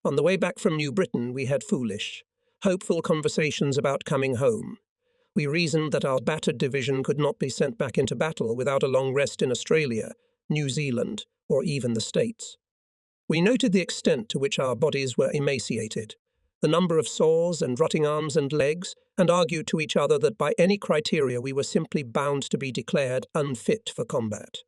On the way back from New Britain, we had foolish, hopeful conversations about coming home. We reasoned that our battered division could not be sent back into battle without a long rest in Australia, New Zealand, or even the States. We noted the extent to which our bodies were emaciated, the number of sores and rotting arms and legs, and argued to each other that by any criteria we were simply bound to be declared unfit for combat.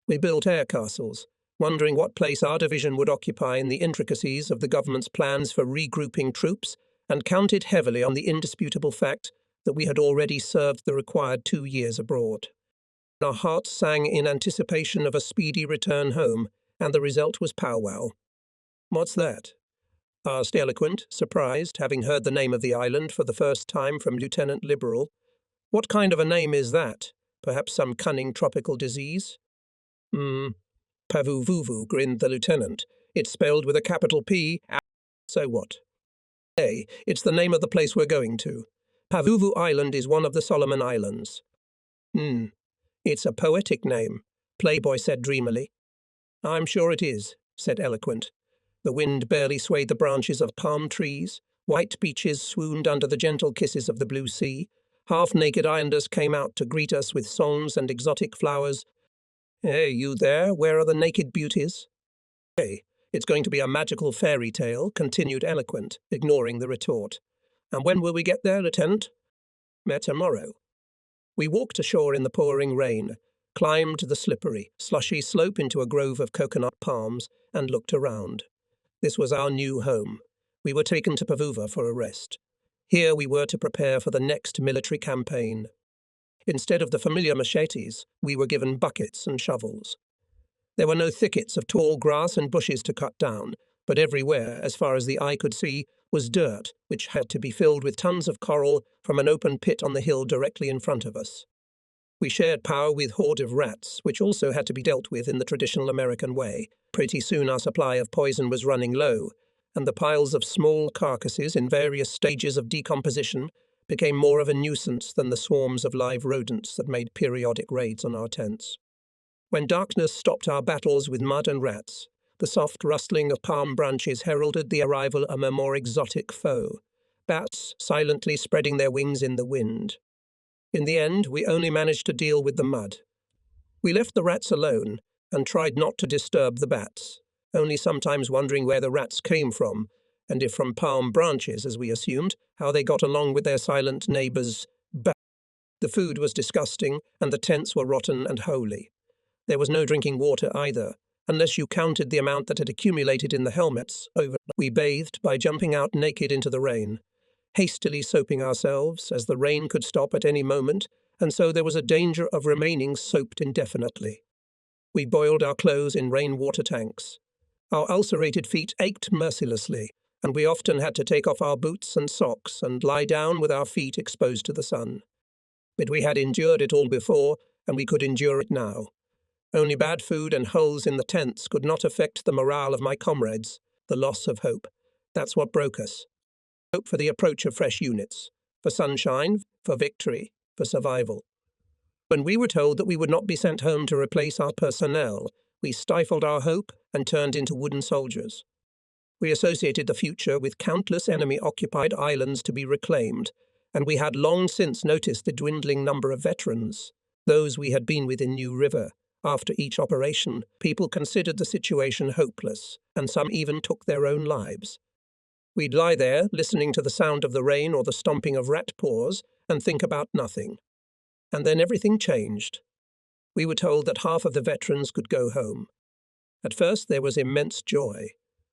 We built air castles, wondering what place our division would occupy in the intricacies of the government's plans for regrouping troops, and counted heavily on the indisputable fact that we had already served the required 2 years abroad. Our hearts sang in anticipation of a speedy return home, and the result was powwow. "What's that?" asked Eloquent, surprised, having heard the name of the island for the first time from Lieutenant Liberal. "What kind of a name is that? Perhaps some cunning tropical disease?" Pavuvuvu, grinned the lieutenant. "It's spelled with a capital P. So what?" "Hey, it's the name of the place we're going to. Pavuvu Island is one of the Solomon Islands." It's a poetic name," Playboy said dreamily. "I'm sure it is," said Eloquent. The wind barely swayed the branches of palm trees, white beaches swooned under the gentle kisses of the blue sea, half-naked islanders came out to greet us with songs and exotic flowers. "Hey, you there? Where are the naked beauties?" "Hey, it's going to be a magical fairy tale," continued Eloquent, ignoring the retort. "And when will we get there, Lieutenant?" "Tomorrow." We walked ashore in the pouring rain, climbed the slippery, slushy slope into a grove of coconut palms, and looked around. This was our new home. We were taken to Pavuva for a rest. Here we were to prepare for the next military campaign. Instead of the familiar machetes, we were given buckets and shovels. There were no thickets of tall grass and bushes to cut down, but everywhere, as far as the eye could see, was dirt, which had to be filled with tons of coral from an open pit on the hill directly in front of us. We shared power with horde of rats, which also had to be dealt with in the traditional American way. Pretty soon our supply of poison was running low, and the piles of small carcasses in various stages of decomposition became more of a nuisance than the swarms of live rodents that made periodic raids on our tents. When darkness stopped our battles with mud and rats, the soft rustling of palm branches heralded the arrival of a more exotic foe, bats silently spreading their wings in the wind. In the end, we only managed to deal with the mud. We left the rats alone and tried not to disturb the bats, only sometimes wondering where the rats came from, and if from palm branches, as we assumed, how they got along with their silent neighbours' bats. The food was disgusting, and the tents were rotten and holey. There was no drinking water either, unless you counted the amount that had accumulated in the helmets. We bathed by jumping out naked into the rain, hastily soaping ourselves, as the rain could stop at any moment, and so there was a danger of remaining soaped indefinitely. We boiled our clothes in rainwater tanks. Our ulcerated feet ached mercilessly, and we often had to take off our boots and socks and lie down with our feet exposed to the sun. But we had endured it all before, and we could endure it now. Only bad food and holes in the tents could not affect the morale of my comrades, the loss of hope. That's what broke us. Hope for the approach of fresh units, for sunshine, for victory, for survival. When we were told that we would not be sent home to replace our personnel, we stifled our hope and turned into wooden soldiers. We associated the future with countless enemy-occupied islands to be reclaimed, and we had long since noticed the dwindling number of veterans, those we had been with in New River. After each operation, people considered the situation hopeless, and some even took their own lives. We'd lie there, listening to the sound of the rain or the stomping of rat paws, and think about nothing. And then everything changed. We were told that half of the veterans could go home. At first there was immense joy,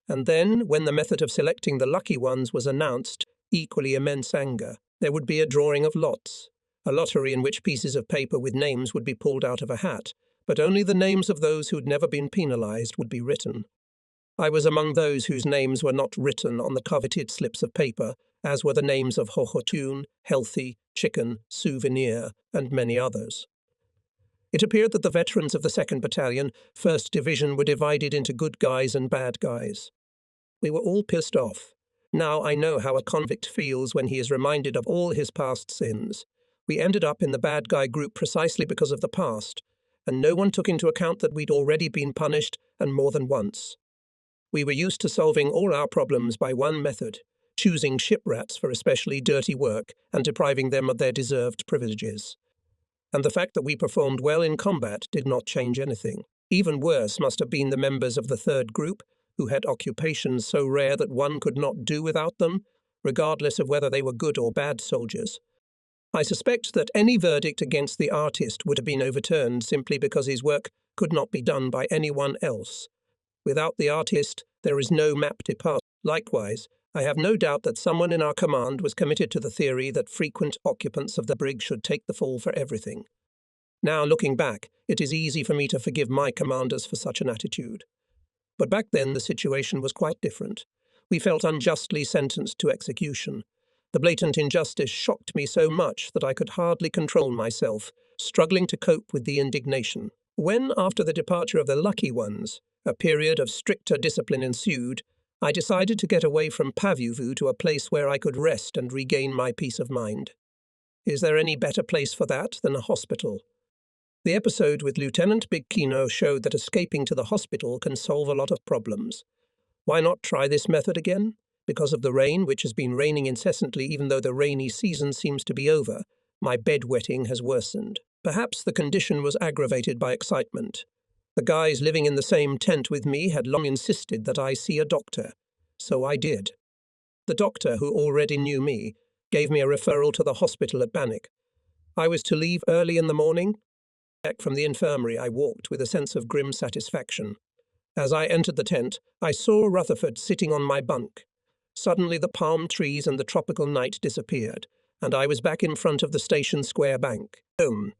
and then, when the method of selecting the lucky ones was announced, equally immense anger. There would be a drawing of lots, a lottery in which pieces of paper with names would be pulled out of a hat, but only the names of those who'd never been penalized would be written. I was among those whose names were not written on the coveted slips of paper, as were the names of Hohotun, Healthy, Chicken, Souvenir, and many others. It appeared that the veterans of the 2nd Battalion, 1st Division, were divided into good guys and bad guys. We were all pissed off. Now I know how a convict feels when he is reminded of all his past sins. We ended up in the bad guy group precisely because of the past, and no one took into account that we'd already been punished, and more than once. We were used to solving all our problems by one method, choosing ship-rats for especially dirty work and depriving them of their deserved privileges. And the fact that we performed well in combat did not change anything. Even worse must have been the members of the third group, who had occupations so rare that one could not do without them, regardless of whether they were good or bad soldiers. I suspect that any verdict against the artist would have been overturned simply because his work could not be done by anyone else. Without the artist, there is no map to pass. Likewise, I have no doubt that someone in our command was committed to the theory that frequent occupants of the brig should take the fall for everything. Now, looking back, it is easy for me to forgive my commanders for such an attitude. But back then, the situation was quite different. We felt unjustly sentenced to execution. The blatant injustice shocked me so much that I could hardly control myself, struggling to cope with the indignation. When, after the departure of the lucky ones, a period of stricter discipline ensued, I decided to get away from Pavuvu to a place where I could rest and regain my peace of mind. Is there any better place for that than a hospital? The episode with Lieutenant Big Kino showed that escaping to the hospital can solve a lot of problems. Why not try this method again? Because of the rain, which has been raining incessantly even though the rainy season seems to be over, my bedwetting has worsened. Perhaps the condition was aggravated by excitement. The guys living in the same tent with me had long insisted that I see a doctor, so I did. The doctor, who already knew me, gave me a referral to the hospital at Bannock. I was to leave early in the morning. Back from the infirmary, I walked with a sense of grim satisfaction. As I entered the tent, I saw Rutherford sitting on my bunk. Suddenly the palm trees and the tropical night disappeared, and I was back in front of the station square bank. Home.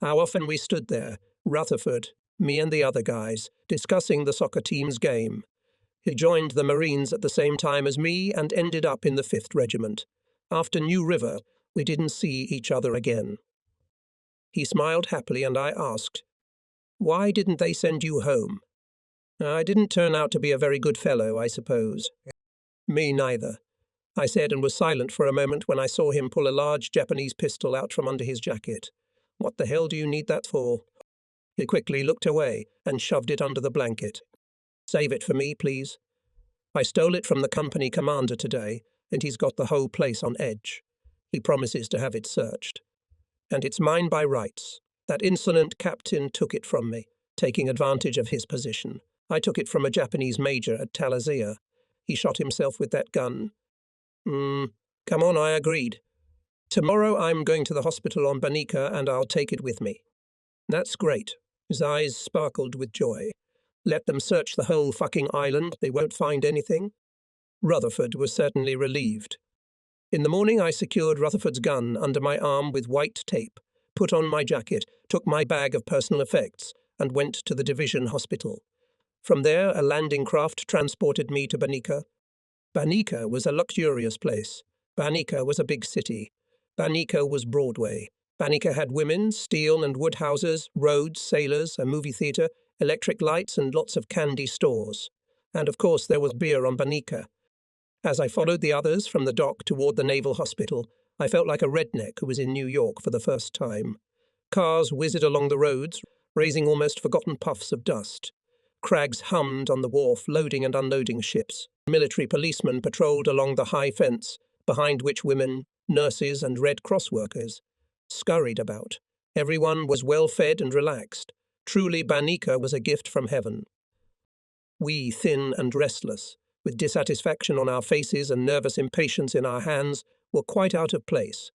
How often we stood there, Rutherford, me and the other guys, discussing the soccer team's game. He joined the Marines at the same time as me and ended up in the 5th Regiment. After New River, we didn't see each other again. He smiled happily and I asked, "Why didn't they send you home?" "I didn't turn out to be a very good fellow, I suppose." "Me neither," I said, and was silent for a moment when I saw him pull a large Japanese pistol out from under his jacket. "What the hell do you need that for?" He quickly looked away and shoved it under the blanket. "Save it for me, please. I stole it from the company commander today, and he's got the whole place on edge. He promises to have it searched. And it's mine by rights. That insolent captain took it from me, taking advantage of his position. I took it from a Japanese major at Talazia. He shot himself with that gun." Come on, I agreed. "Tomorrow I'm going to the hospital on Banika and I'll take it with me." "That's great." His eyes sparkled with joy. "Let them search the whole fucking island. They won't find anything." Rutherford was certainly relieved. In the morning I secured Rutherford's gun under my arm with white tape, put on my jacket, took my bag of personal effects, and went to the division hospital. From there, a landing craft transported me to Banika. Banika was a luxurious place. Banika was a big city. Banika was Broadway. Banika had women, steel and wood houses, roads, sailors, a movie theatre, electric lights, and lots of candy stores. And of course there was beer on Banika. As I followed the others from the dock toward the naval hospital, I felt like a redneck who was in New York for the first time. Cars whizzed along the roads, raising almost forgotten puffs of dust. Crags hummed on the wharf, loading and unloading ships. Military policemen patrolled along the high fence, behind which women, nurses, and Red Cross workers scurried about. Everyone was well-fed and relaxed. Truly, Banika was a gift from heaven. We, thin and restless, with dissatisfaction on our faces and nervous impatience in our hands, were quite out of place.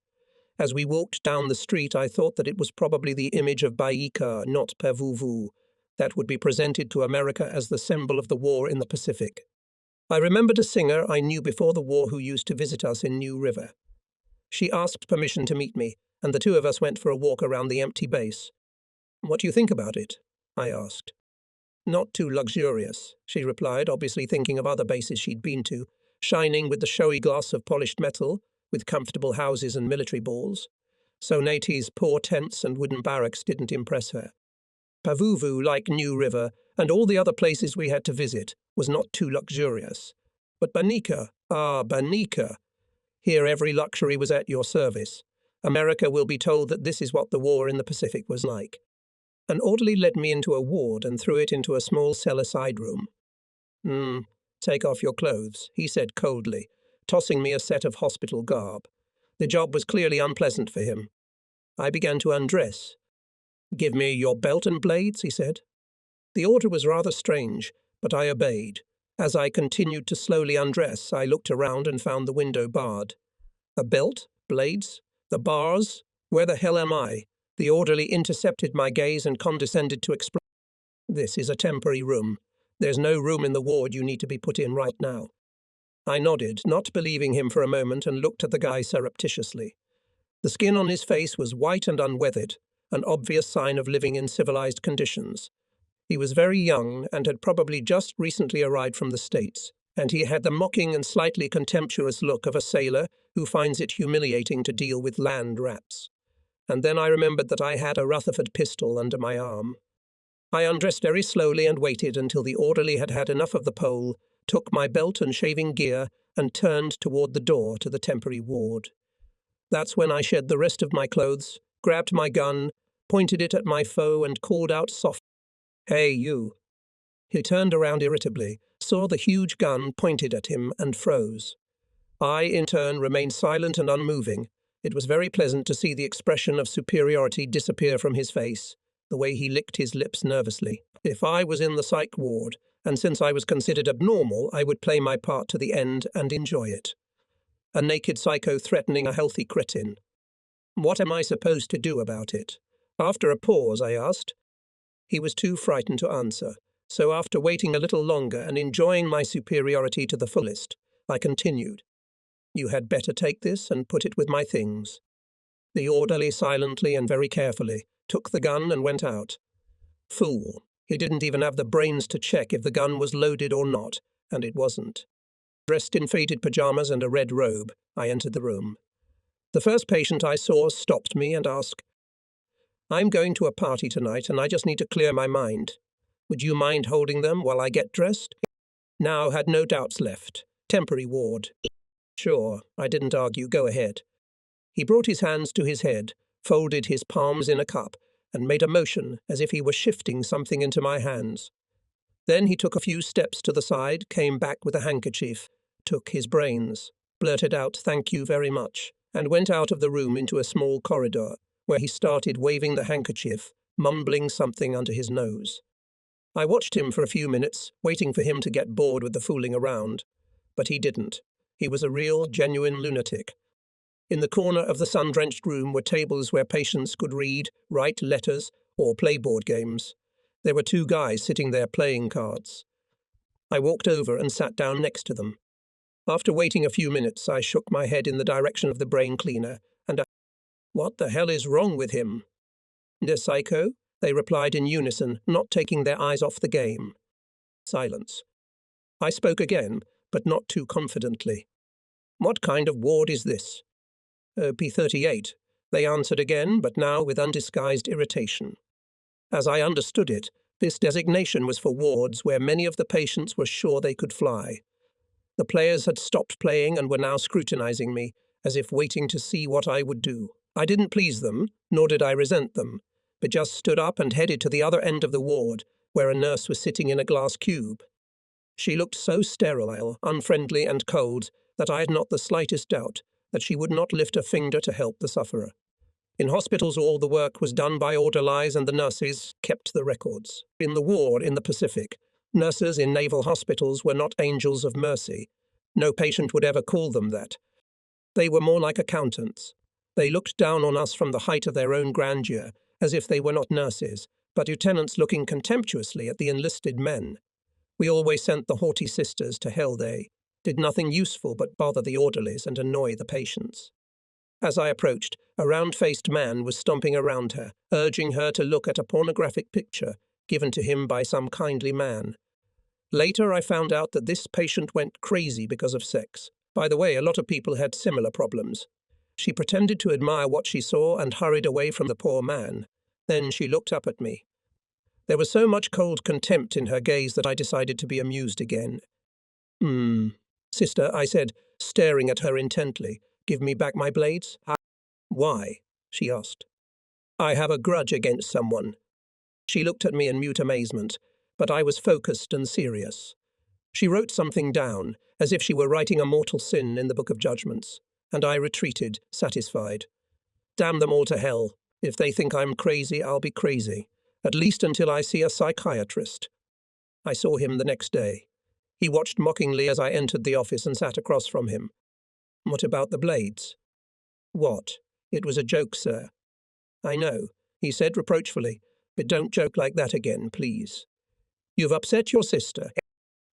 As we walked down the street, I thought that it was probably the image of Baika, not Pavuvu, that would be presented to America as the symbol of the war in the Pacific. I remembered a singer I knew before the war who used to visit us in New River. She asked permission to meet me, and the two of us went for a walk around the empty base. "What do you think about it?" I asked. "Not too luxurious," she replied, obviously thinking of other bases she'd been to, shining with the showy gloss of polished metal, with comfortable houses and military balls. So Nati's poor tents and wooden barracks didn't impress her. Pavuvu, like New River, and all the other places we had to visit, was not too luxurious. But Banika, Banika! Here every luxury was at your service. America will be told that this is what the war in the Pacific was like. An orderly led me into a ward and threw it into a small cellar side room. Take off your clothes, he said coldly, tossing me a set of hospital garb. The job was clearly unpleasant for him. I began to undress. Give me your belt and blades, he said. The order was rather strange, but I obeyed. As I continued to slowly undress, I looked around and found the window barred. A belt? Blades? The bars? Where the hell am I? The orderly intercepted my gaze and condescended to explain. This is a temporary room. There's no room in the ward you need to be put in right now. I nodded, not believing him for a moment, and looked at the guy surreptitiously. The skin on his face was white and unweathered, an obvious sign of living in civilized conditions. He was very young and had probably just recently arrived from the States, and he had the mocking and slightly contemptuous look of a sailor who finds it humiliating to deal with land rats. And then I remembered that I had a Rutherford pistol under my arm. I undressed very slowly and waited until the orderly had had enough of the pole, took my belt and shaving gear, and turned toward the door to the temporary ward. That's when I shed the rest of my clothes, grabbed my gun, pointed it at my foe, and called out softly, "Hey, you." He turned around irritably, saw the huge gun pointed at him, and froze. I, in turn, remained silent and unmoving. It was very pleasant to see the expression of superiority disappear from his face, the way he licked his lips nervously. If I was in the psych ward, and since I was considered abnormal, I would play my part to the end and enjoy it. A naked psycho threatening a healthy cretin. What am I supposed to do about it? After a pause, I asked. He was too frightened to answer, so after waiting a little longer and enjoying my superiority to the fullest, I continued. You had better take this and put it with my things. The orderly silently and very carefully took the gun and went out. Fool. He didn't even have the brains to check if the gun was loaded or not, and it wasn't. Dressed in faded pajamas and a red robe, I entered the room. The first patient I saw stopped me and asked, I'm going to a party tonight and I just need to clear my mind. Would you mind holding them while I get dressed? Now had no doubts left. Temporary ward. Sure, I didn't argue, go ahead. He brought his hands to his head, folded his palms in a cup, and made a motion as if he were shifting something into my hands. Then he took a few steps to the side, came back with a handkerchief, took his brains, blurted out thank you very much, and went out of the room into a small corridor, where he started waving the handkerchief, mumbling something under his nose. I watched him for a few minutes, waiting for him to get bored with the fooling around. But he didn't. He was a real, genuine lunatic. In the corner of the sun-drenched room were tables where patients could read, write letters, or play board games. There were two guys sitting there playing cards. I walked over and sat down next to them. After waiting a few minutes, I shook my head in the direction of the brain cleaner, and asked, What the hell is wrong with him? The psycho? They replied in unison, not taking their eyes off the game. Silence. I spoke again, but not too confidently. What kind of ward is this? P38. They answered again, but now with undisguised irritation. As I understood it, this designation was for wards where many of the patients were sure they could fly. The players had stopped playing and were now scrutinizing me, as if waiting to see what I would do. I didn't please them, nor did I resent them, but just stood up and headed to the other end of the ward, where a nurse was sitting in a glass cube. She looked so sterile, unfriendly and cold that I had not the slightest doubt that she would not lift a finger to help the sufferer. In hospitals all the work was done by orderlies and the nurses kept the records. In the war in the Pacific, nurses in naval hospitals were not angels of mercy. No patient would ever call them that. They were more like accountants. They looked down on us from the height of their own grandeur, as if they were not nurses, but lieutenants looking contemptuously at the enlisted men. We always sent the haughty sisters to hell. They did nothing useful but bother the orderlies and annoy the patients. As I approached, a round-faced man was stomping around her, urging her to look at a pornographic picture given to him by some kindly man. Later I found out that this patient went crazy because of sex. By the way, a lot of people had similar problems. She pretended to admire what she saw and hurried away from the poor man. Then she looked up at me. There was so much cold contempt in her gaze that I decided to be amused again. Sister, I said, staring at her intently, give me back my blades? Why? She asked. I have a grudge against someone. She looked at me in mute amazement, but I was focused and serious. She wrote something down, as if she were writing a mortal sin in the Book of Judgments, and I retreated, satisfied. Damn them all to hell. If they think I'm crazy, I'll be crazy, at least until I see a psychiatrist. I saw him the next day. He watched mockingly as I entered the office and sat across from him. What about the blades? What? It was a joke, sir. I know, he said reproachfully, but don't joke like that again, please. You've upset your sister.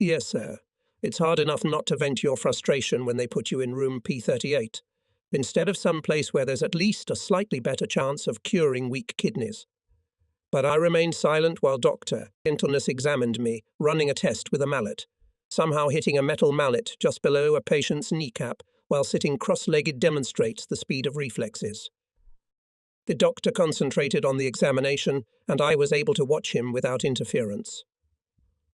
Yes, sir. It's hard enough not to vent your frustration when they put you in room P38, instead of some place where there's at least a slightly better chance of curing weak kidneys. But I remained silent while Dr. Gentleness examined me, running a test with a mallet, somehow hitting a metal mallet just below a patient's kneecap while sitting cross-legged demonstrates the speed of reflexes. The doctor concentrated on the examination, and I was able to watch him without interference.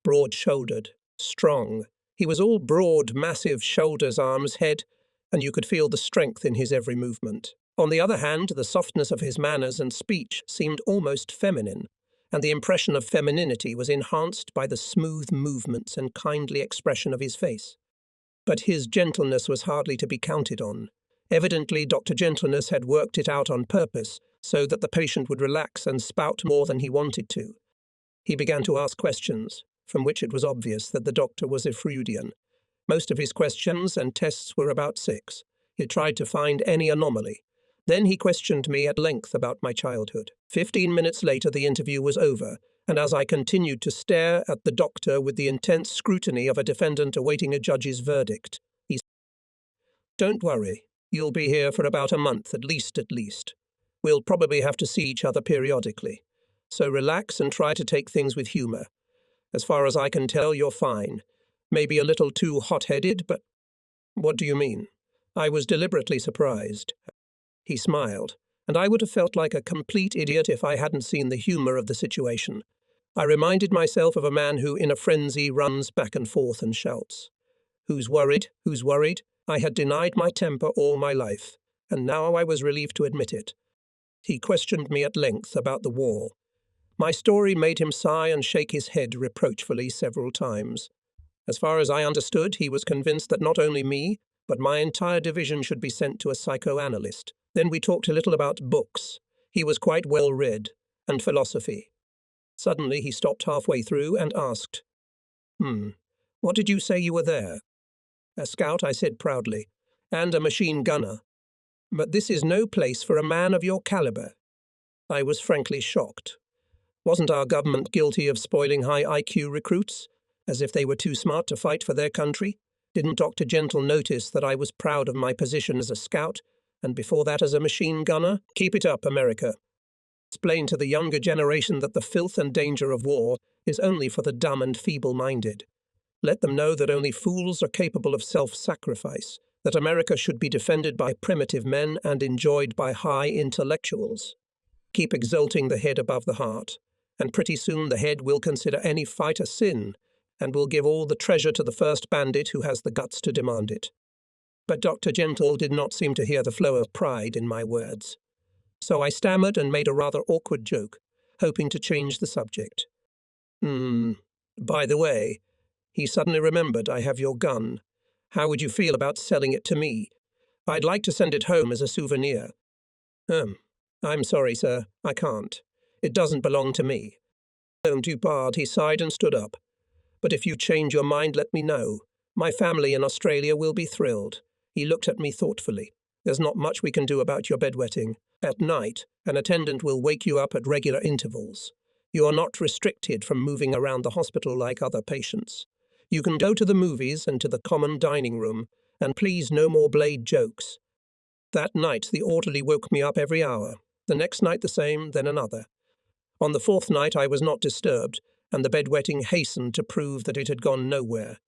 Broad-shouldered, strong. He was all broad, massive shoulders, arms, head, and you could feel the strength in his every movement. On the other hand, the softness of his manners and speech seemed almost feminine, and the impression of femininity was enhanced by the smooth movements and kindly expression of his face. But his gentleness was hardly to be counted on. Evidently, Dr. Gentleness had worked it out on purpose so that the patient would relax and spout more than he wanted to. He began to ask questions, from which it was obvious that the doctor was a Freudian. Most of his questions and tests were about sex. He tried to find any anomaly. Then he questioned me at length about my childhood. 15 minutes later, the interview was over, and as I continued to stare at the doctor with the intense scrutiny of a defendant awaiting a judge's verdict, he said, "Don't worry, you'll be here for about a month at least. We'll probably have to see each other periodically. So relax and try to take things with humor. As far as I can tell, you're fine. Maybe a little too hot-headed, but..." "What do you mean?" I was deliberately surprised. He smiled, and I would have felt like a complete idiot if I hadn't seen the humor of the situation. I reminded myself of a man who, in a frenzy, runs back and forth and shouts. Who's worried? Who's worried? I had denied my temper all my life, and now I was relieved to admit it. He questioned me at length about the war. My story made him sigh and shake his head reproachfully several times. As far as I understood, he was convinced that not only me, but my entire division should be sent to a psychoanalyst. Then we talked a little about books. He was quite well read, and philosophy. Suddenly he stopped halfway through and asked, "What did you say you were there?" "A scout," I said proudly, "and a machine gunner. But this is no place for a man of your caliber." I was frankly shocked. Wasn't our government guilty of spoiling high IQ recruits, as if they were too smart to fight for their country? Didn't Dr. Gentle notice that I was proud of my position as a scout, and before that as a machine gunner? Keep it up, America. Explain to the younger generation that the filth and danger of war is only for the dumb and feeble-minded. Let them know that only fools are capable of self-sacrifice, that America should be defended by primitive men and enjoyed by high intellectuals. Keep exalting the head above the heart, and pretty soon the head will consider any fight a sin, and will give all the treasure to the first bandit who has the guts to demand it. But Dr. Gentle did not seem to hear the flow of pride in my words. So I stammered and made a rather awkward joke, hoping to change the subject. By the way, he suddenly remembered, I have your gun. How would you feel about selling it to me? I'd like to send it home as a souvenir." "I'm sorry, sir, I can't. It doesn't belong to me." "Too bad," he sighed and stood up. "But if you change your mind, let me know. My family in Australia will be thrilled." He looked at me thoughtfully. "There's not much we can do about your bedwetting. At night, an attendant will wake you up at regular intervals. You are not restricted from moving around the hospital like other patients. You can go to the movies and to the common dining room, and please no more blade jokes." That night the orderly woke me up every hour. The next night the same, then another. On the fourth night I was not disturbed, and the bedwetting hastened to prove that it had gone nowhere.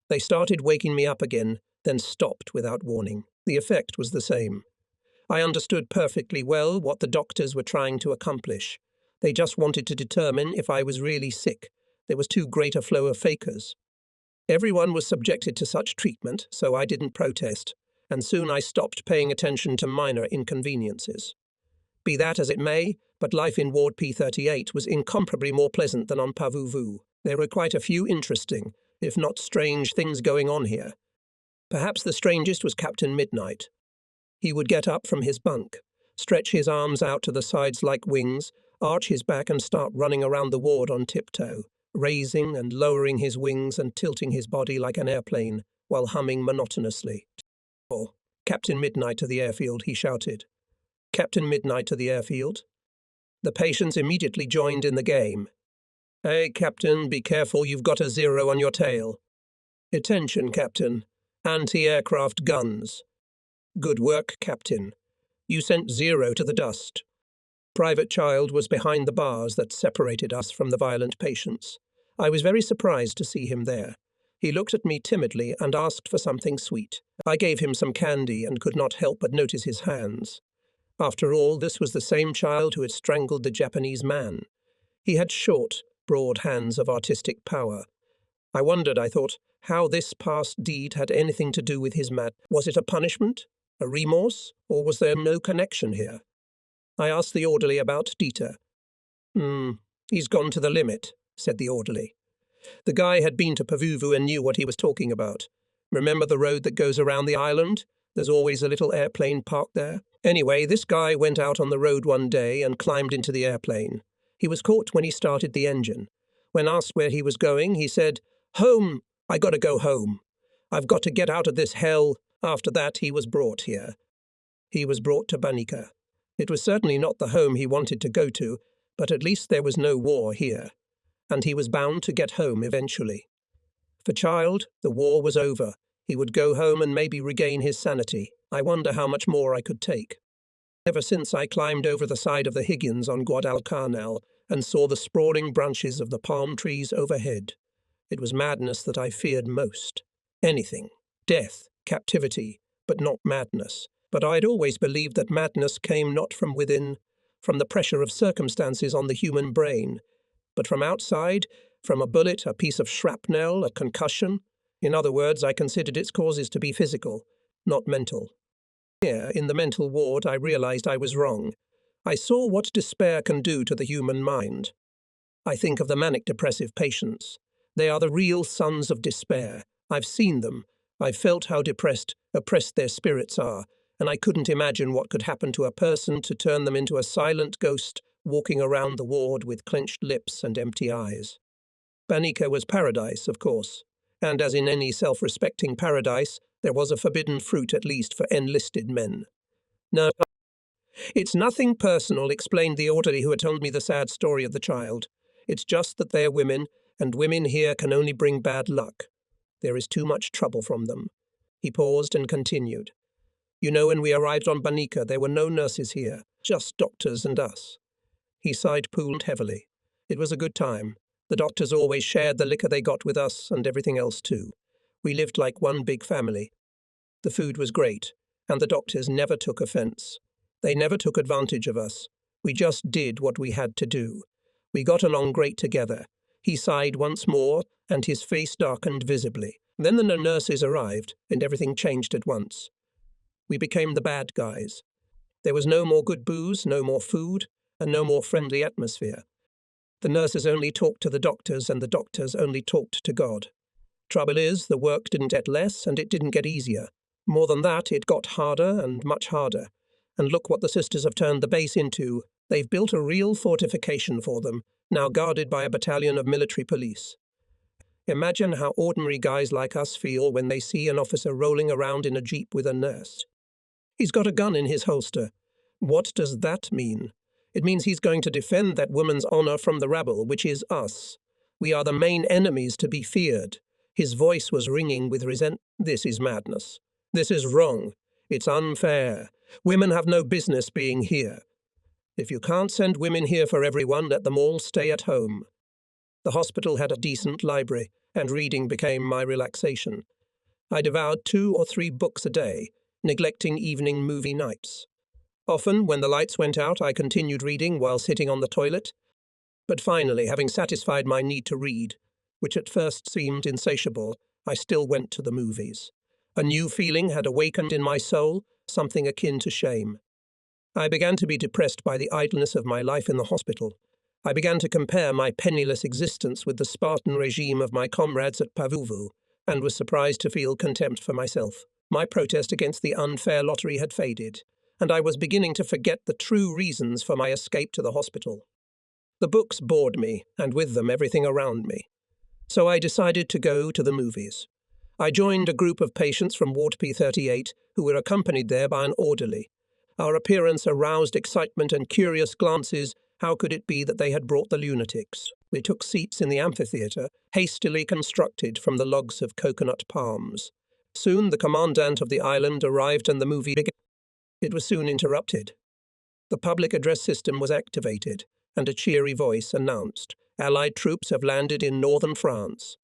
They started waking me up again, then stopped without warning. The effect was the same. I understood perfectly well what the doctors were trying to accomplish. They just wanted to determine if I was really sick. There was too great a flow of fakers. Everyone was subjected to such treatment, so I didn't protest, and soon I stopped paying attention to minor inconveniences. Be that as it may, but life in Ward P38 was incomparably more pleasant than on Pavuvu. There were quite a few interesting, if not strange things going on here. Perhaps the strangest was Captain Midnight. He would get up from his bunk, stretch his arms out to the sides like wings, arch his back and start running around the ward on tiptoe, raising and lowering his wings and tilting his body like an airplane, while humming monotonously. "Oh, Captain Midnight to the airfield," he shouted. "Captain Midnight to the airfield." The patients immediately joined in the game. "Hey, Captain, be careful, you've got a 0 on your tail." "Attention, Captain. Anti-aircraft guns." "Good work, Captain. You sent 0 to the dust." Private Child was behind the bars that separated us from the violent patients. I was very surprised to see him there. He looked at me timidly and asked for something sweet. I gave him some candy and could not help but notice his hands. After all, this was the same child who had strangled the Japanese man. He had short, broad hands of artistic power. I wondered, I thought, how this past deed had anything to do with his mad. Was it a punishment, a remorse, or was there no connection here? I asked the orderly about Dieter. He's gone to the limit," said the orderly. The guy had been to Pavuvu and knew what he was talking about. Remember the road that goes around the island? There's always a little airplane parked there. Anyway, this guy went out on the road one day and climbed into the airplane. He was caught when he started the engine. When asked where he was going, he said, "Home, I gotta go home. I've got to get out of this hell." After that, he was brought here. He was brought to Banika. It was certainly not the home he wanted to go to, but at least there was no war here. And he was bound to get home eventually. For Child, the war was over. He would go home and maybe regain his sanity. I wonder how much more I could take. Ever since I climbed over the side of the Higgins on Guadalcanal and saw the sprawling branches of the palm trees overhead, it was madness that I feared most. Anything. Death, captivity, but not madness. But I'd always believed that madness came not from within, from the pressure of circumstances on the human brain, but from outside, from a bullet, a piece of shrapnel, a concussion. In other words, I considered its causes to be physical, not mental. Here, in the mental ward, I realized I was wrong. I saw what despair can do to the human mind. I think of the manic-depressive patients. They are the real sons of despair. I've seen them. I've felt how depressed, oppressed their spirits are, and I couldn't imagine what could happen to a person to turn them into a silent ghost walking around the ward with clenched lips and empty eyes. Banika was paradise, of course, and as in any self-respecting paradise, there was a forbidden fruit at least for enlisted men. "No, it's nothing personal," explained the orderly who had told me the sad story of the child. "It's just that they're women, and women here can only bring bad luck. There is too much trouble from them." He paused and continued. "You know, when we arrived on Banika, there were no nurses here, just doctors and us." He sighed, pulled heavily. It was a good time. The doctors always shared the liquor they got with us and everything else too. We lived like one big family. The food was great, and the doctors never took offense. They never took advantage of us. We just did what we had to do. We got along great together. He sighed once more, and his face darkened visibly. Then the nurses arrived, and everything changed at once. We became the bad guys. There was no more good booze, no more food, and no more friendly atmosphere. The nurses only talked to the doctors, and the doctors only talked to God. Trouble is, the work didn't get less, and it didn't get easier. More than that, it got harder and much harder. And look what the sisters have turned the base into. They've built a real fortification for them, now guarded by a battalion of military police. Imagine how ordinary guys like us feel when they see an officer rolling around in a jeep with a nurse. He's got a gun in his holster. What does that mean? It means he's going to defend that woman's honor from the rabble, which is us. We are the main enemies to be feared. His voice was ringing with resentment. This is madness. This is wrong. It's unfair. Women have no business being here. If you can't send women here for everyone, let them all stay at home. The hospital had a decent library, and reading became my relaxation. I devoured 2 or 3 books a day, neglecting evening movie nights. Often, when the lights went out, I continued reading while sitting on the toilet. But finally, having satisfied my need to read, which at first seemed insatiable, I still went to the movies. A new feeling had awakened in my soul, something akin to shame. I began to be depressed by the idleness of my life in the hospital. I began to compare my penniless existence with the Spartan regime of my comrades at Pavuvu, and was surprised to feel contempt for myself. My protest against the unfair lottery had faded, and I was beginning to forget the true reasons for my escape to the hospital. The books bored me, and with them everything around me. So I decided to go to the movies. I joined a group of patients from Ward P38 who were accompanied there by an orderly. Our appearance aroused excitement and curious glances. How could it be that they had brought the lunatics? We took seats in the amphitheatre, hastily constructed from the logs of coconut palms. Soon the commandant of the island arrived and the movie began. It was soon interrupted. The public address system was activated, and a cheery voice announced, "Allied troops have landed in northern France.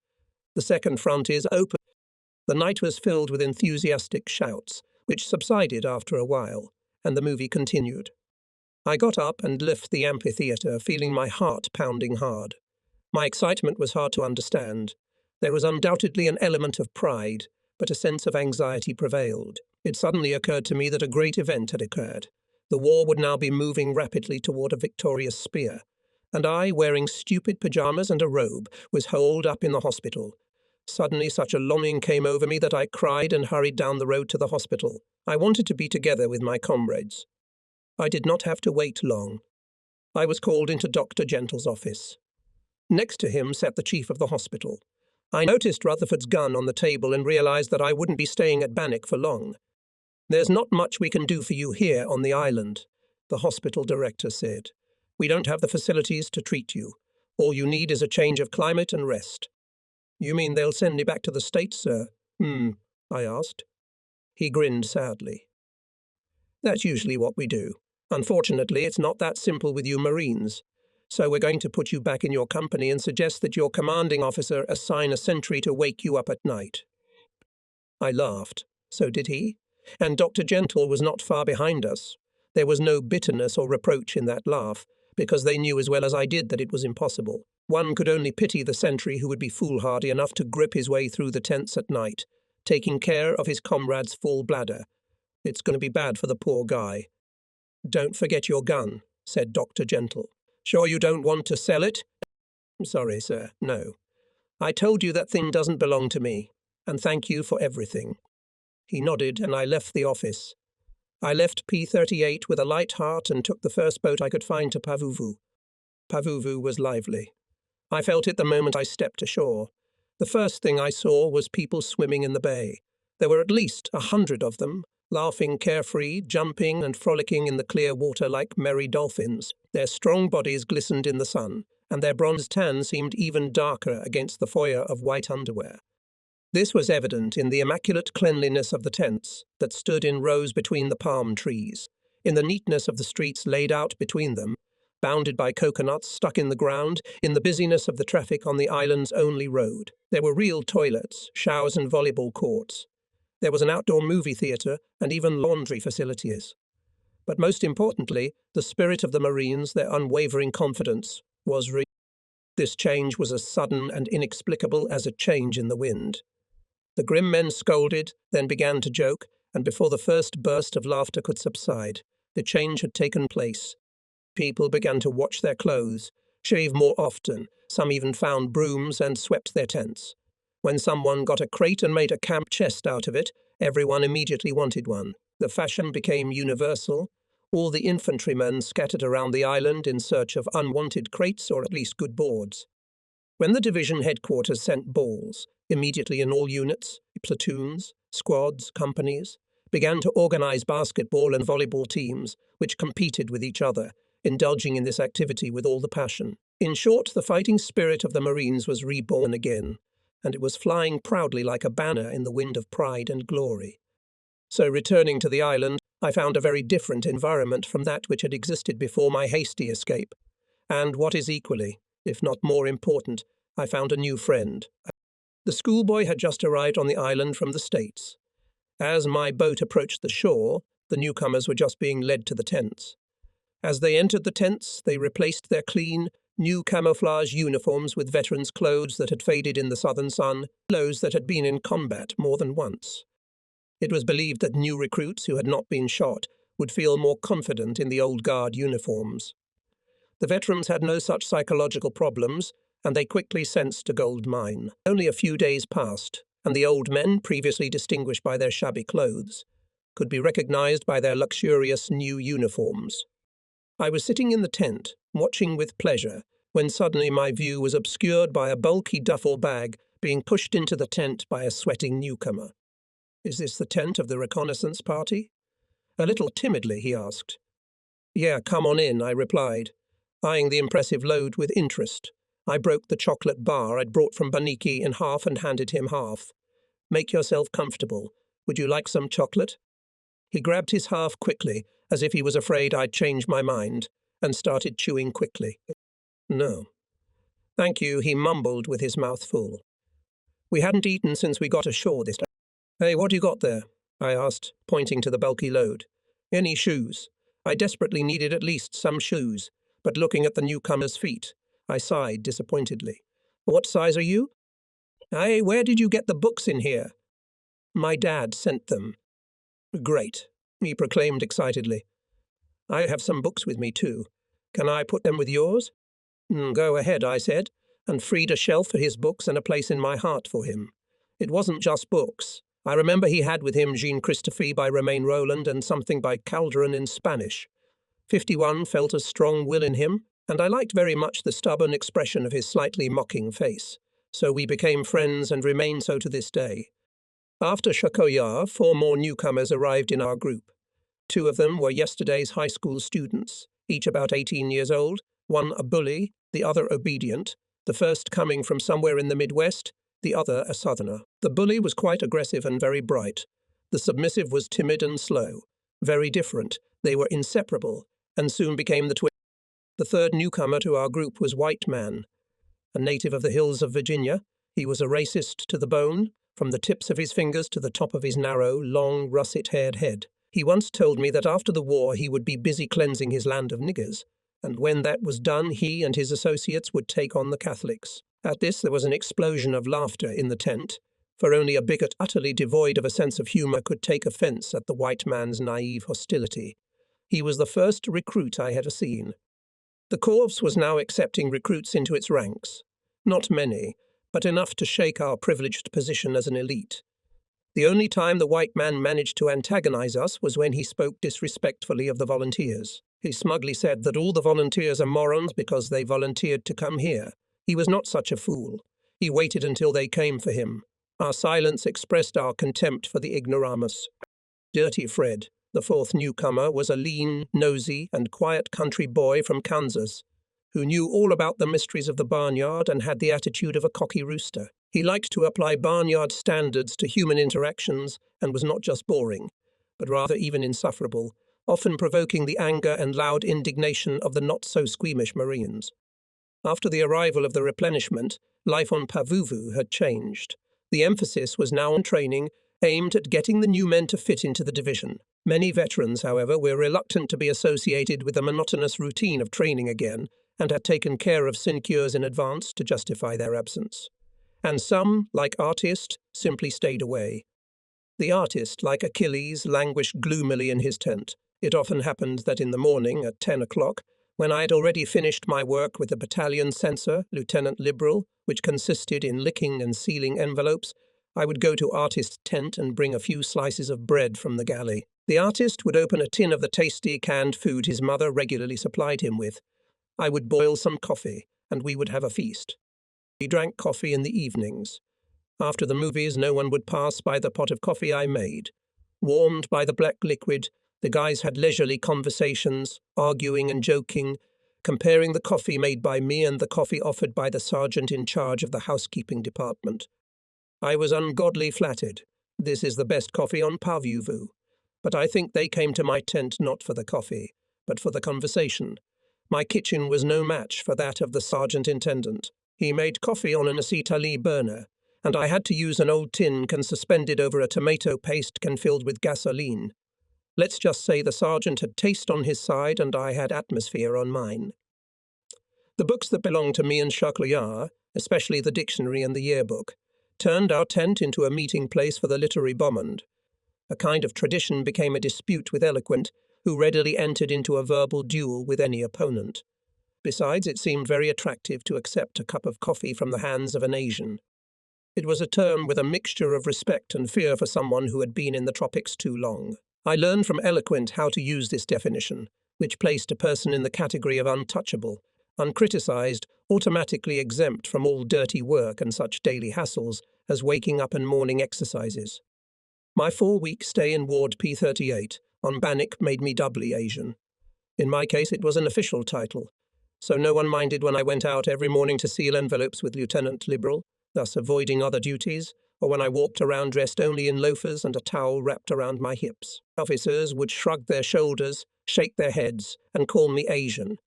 The second front is open." The night was filled with enthusiastic shouts, which subsided after a while, and the movie continued. I got up and left the amphitheatre, feeling my heart pounding hard. My excitement was hard to understand. There was undoubtedly an element of pride, but a sense of anxiety prevailed. It suddenly occurred to me that a great event had occurred. The war would now be moving rapidly toward a victorious spear, and I, wearing stupid pyjamas and a robe, was holed up in the hospital. Suddenly such a longing came over me that I cried and hurried down the road to the hospital. I wanted to be together with my comrades. I did not have to wait long. I was called into Dr. Gentle's office. Next to him sat the chief of the hospital. I noticed Rutherford's gun on the table and realized that I wouldn't be staying at Bannock for long. "There's not much we can do for you here on the island," the hospital director said. "We don't have the facilities to treat you. All you need is a change of climate and rest." "You mean they'll send me back to the States, sir?" I asked. He grinned sadly. "That's usually what we do. Unfortunately, it's not that simple with you Marines. So we're going to put you back in your company and suggest that your commanding officer assign a sentry to wake you up at night." I laughed. So did he. And Dr. Gentle was not far behind us. There was no bitterness or reproach in that laugh, because they knew as well as I did that it was impossible. One could only pity the sentry who would be foolhardy enough to grip his way through the tents at night, taking care of his comrade's full bladder. It's going to be bad for the poor guy. "Don't forget your gun," said Dr. Gentle. "Sure you don't want to sell it?" "Sorry, sir, no. I told you that thing doesn't belong to me, and thank you for everything." He nodded, and I left the office. I left P38 with a light heart and took the first boat I could find to Pavuvu. Pavuvu was lively. I felt it the moment I stepped ashore. The first thing I saw was people swimming in the bay. There were at least 100 of them, laughing carefree, jumping and frolicking in the clear water like merry dolphins. Their strong bodies glistened in the sun, and their bronze tan seemed even darker against the foyer of white underwear. This was evident in the immaculate cleanliness of the tents that stood in rows between the palm trees, in the neatness of the streets laid out between them, bounded by coconuts stuck in the ground, in the busyness of the traffic on the island's only road. There were real toilets, showers and volleyball courts. There was an outdoor movie theatre and even laundry facilities. But most importantly, the spirit of the Marines, their unwavering confidence, was real. This change was as sudden and inexplicable as a change in the wind. The grim men scolded, then began to joke, and before the first burst of laughter could subside, the change had taken place. People began to watch their clothes, shave more often, some even found brooms and swept their tents. When someone got a crate and made a camp chest out of it, everyone immediately wanted one. The fashion became universal. All the infantrymen scattered around the island in search of unwanted crates or at least good boards. When the division headquarters sent balls, immediately in all units, platoons, squads, companies, began to organize basketball and volleyball teams, which competed with each other, indulging in this activity with all the passion. In short, the fighting spirit of the Marines was reborn again, and it was flying proudly like a banner in the wind of pride and glory. So returning to the island, I found a very different environment from that which had existed before my hasty escape. And what is equally, if not more important, I found a new friend. The schoolboy had just arrived on the island from the States. As my boat approached the shore, the newcomers were just being led to the tents. As they entered the tents, they replaced their clean, new camouflage uniforms with veterans' clothes that had faded in the southern sun, clothes that had been in combat more than once. It was believed that new recruits who had not been shot would feel more confident in the old guard uniforms. The veterans had no such psychological problems, and they quickly sensed a gold mine. Only a few days passed, and the old men, previously distinguished by their shabby clothes, could be recognized by their luxurious new uniforms. I was sitting in the tent, watching with pleasure, when suddenly my view was obscured by a bulky duffel bag being pushed into the tent by a sweating newcomer. "Is this the tent of the reconnaissance party?" A little timidly, he asked. "Yeah, come on in," I replied, eyeing the impressive load with interest. I broke the chocolate bar I'd brought from Baniki in half and handed him half. "Make yourself comfortable. Would you like some chocolate?" He grabbed his half quickly, as if he was afraid I'd changed my mind, and started chewing quickly. "No. Thank you," he mumbled with his mouth full. We hadn't eaten since we got ashore this day. "Hey, what you got there?" I asked, pointing to the bulky load. "Any shoes?" I desperately needed at least some shoes, but looking at the newcomer's feet, I sighed disappointedly. "What size are you?" "Hey, where did you get the books in here?" "My dad sent them." "Great," he proclaimed excitedly. "I have some books with me too. Can I put them with yours?" "Go ahead," I said, and freed a shelf for his books and a place in my heart for him. It wasn't just books. I remember he had with him Jean Christophe by Romain Rolland and something by Calderon in Spanish. 51 felt a strong will in him, and I liked very much the stubborn expression of his slightly mocking face. So we became friends and remain so to this day. After Chakoyar, 4 more newcomers arrived in our group. 2 of them were yesterday's high school students, each about 18 years old, one a bully, the other obedient, the first coming from somewhere in the Midwest, the other a southerner. The bully was quite aggressive and very bright. The submissive was timid and slow. Very different. They were inseparable, and soon became the twins. The third newcomer to our group was White Man. A native of the hills of Virginia, he was a racist to the bone, from the tips of his fingers to the top of his narrow, long, russet-haired head. He once told me that after the war he would be busy cleansing his land of niggers, and when that was done he and his associates would take on the Catholics. At this there was an explosion of laughter in the tent, for only a bigot utterly devoid of a sense of humour could take offence at the white man's naive hostility. He was the first recruit I had seen. The corps was now accepting recruits into its ranks. Not many, but enough to shake our privileged position as an elite. The only time the white man managed to antagonize us was when he spoke disrespectfully of the volunteers. He smugly said that all the volunteers are morons because they volunteered to come here. He was not such a fool. He waited until they came for him. Our silence expressed our contempt for the ignoramus. Dirty Fred, the 4th newcomer, was a lean, nosy, and quiet country boy from Kansas, who knew all about the mysteries of the barnyard and had the attitude of a cocky rooster. He liked to apply barnyard standards to human interactions and was not just boring, but rather even insufferable, often provoking the anger and loud indignation of the not-so-squeamish Marines. After the arrival of the replenishment, life on Pavuvu had changed. The emphasis was now on training, aimed at getting the new men to fit into the division. Many veterans, however, were reluctant to be associated with the monotonous routine of training again, and had taken care of sinecures in advance to justify their absence. And some, like Artist, simply stayed away. The artist, like Achilles, languished gloomily in his tent. It often happened that in the morning, at 10 o'clock, when I had already finished my work with the battalion censor, Lieutenant Liberal, which consisted in licking and sealing envelopes, I would go to Artist's tent and bring a few slices of bread from the galley. The artist would open a tin of the tasty canned food his mother regularly supplied him with. I would boil some coffee, and we would have a feast. We drank coffee in the evenings. After the movies, no one would pass by the pot of coffee I made. Warmed by the black liquid, the guys had leisurely conversations, arguing and joking, comparing the coffee made by me and the coffee offered by the sergeant in charge of the housekeeping department. I was ungodly flattered. This is the best coffee on Pavuvu. But I think they came to my tent not for the coffee, but for the conversation. My kitchen was no match for that of the sergeant-intendant. He made coffee on an acetylene burner, and I had to use an old tin can suspended over a tomato paste can filled with gasoline. Let's just say the sergeant had taste on his side and I had atmosphere on mine. The books that belonged to me and Chaklayar, especially the dictionary and the yearbook, turned our tent into a meeting place for the literary bombard. A kind of tradition became a dispute with eloquent, who readily entered into a verbal duel with any opponent. Besides, it seemed very attractive to accept a cup of coffee from the hands of an Asian. It was a term with a mixture of respect and fear for someone who had been in the tropics too long. I learned from Eloquent how to use this definition, which placed a person in the category of untouchable, uncriticized, automatically exempt from all dirty work and such daily hassles as waking up and morning exercises. My 4-week stay in Ward P38 on Bannock made me doubly Asian. In my case, it was an official title, so no one minded when I went out every morning to seal envelopes with Lieutenant Liberal, thus avoiding other duties, or when I walked around dressed only in loafers and a towel wrapped around my hips. Officers would shrug their shoulders, shake their heads, and call me Asian.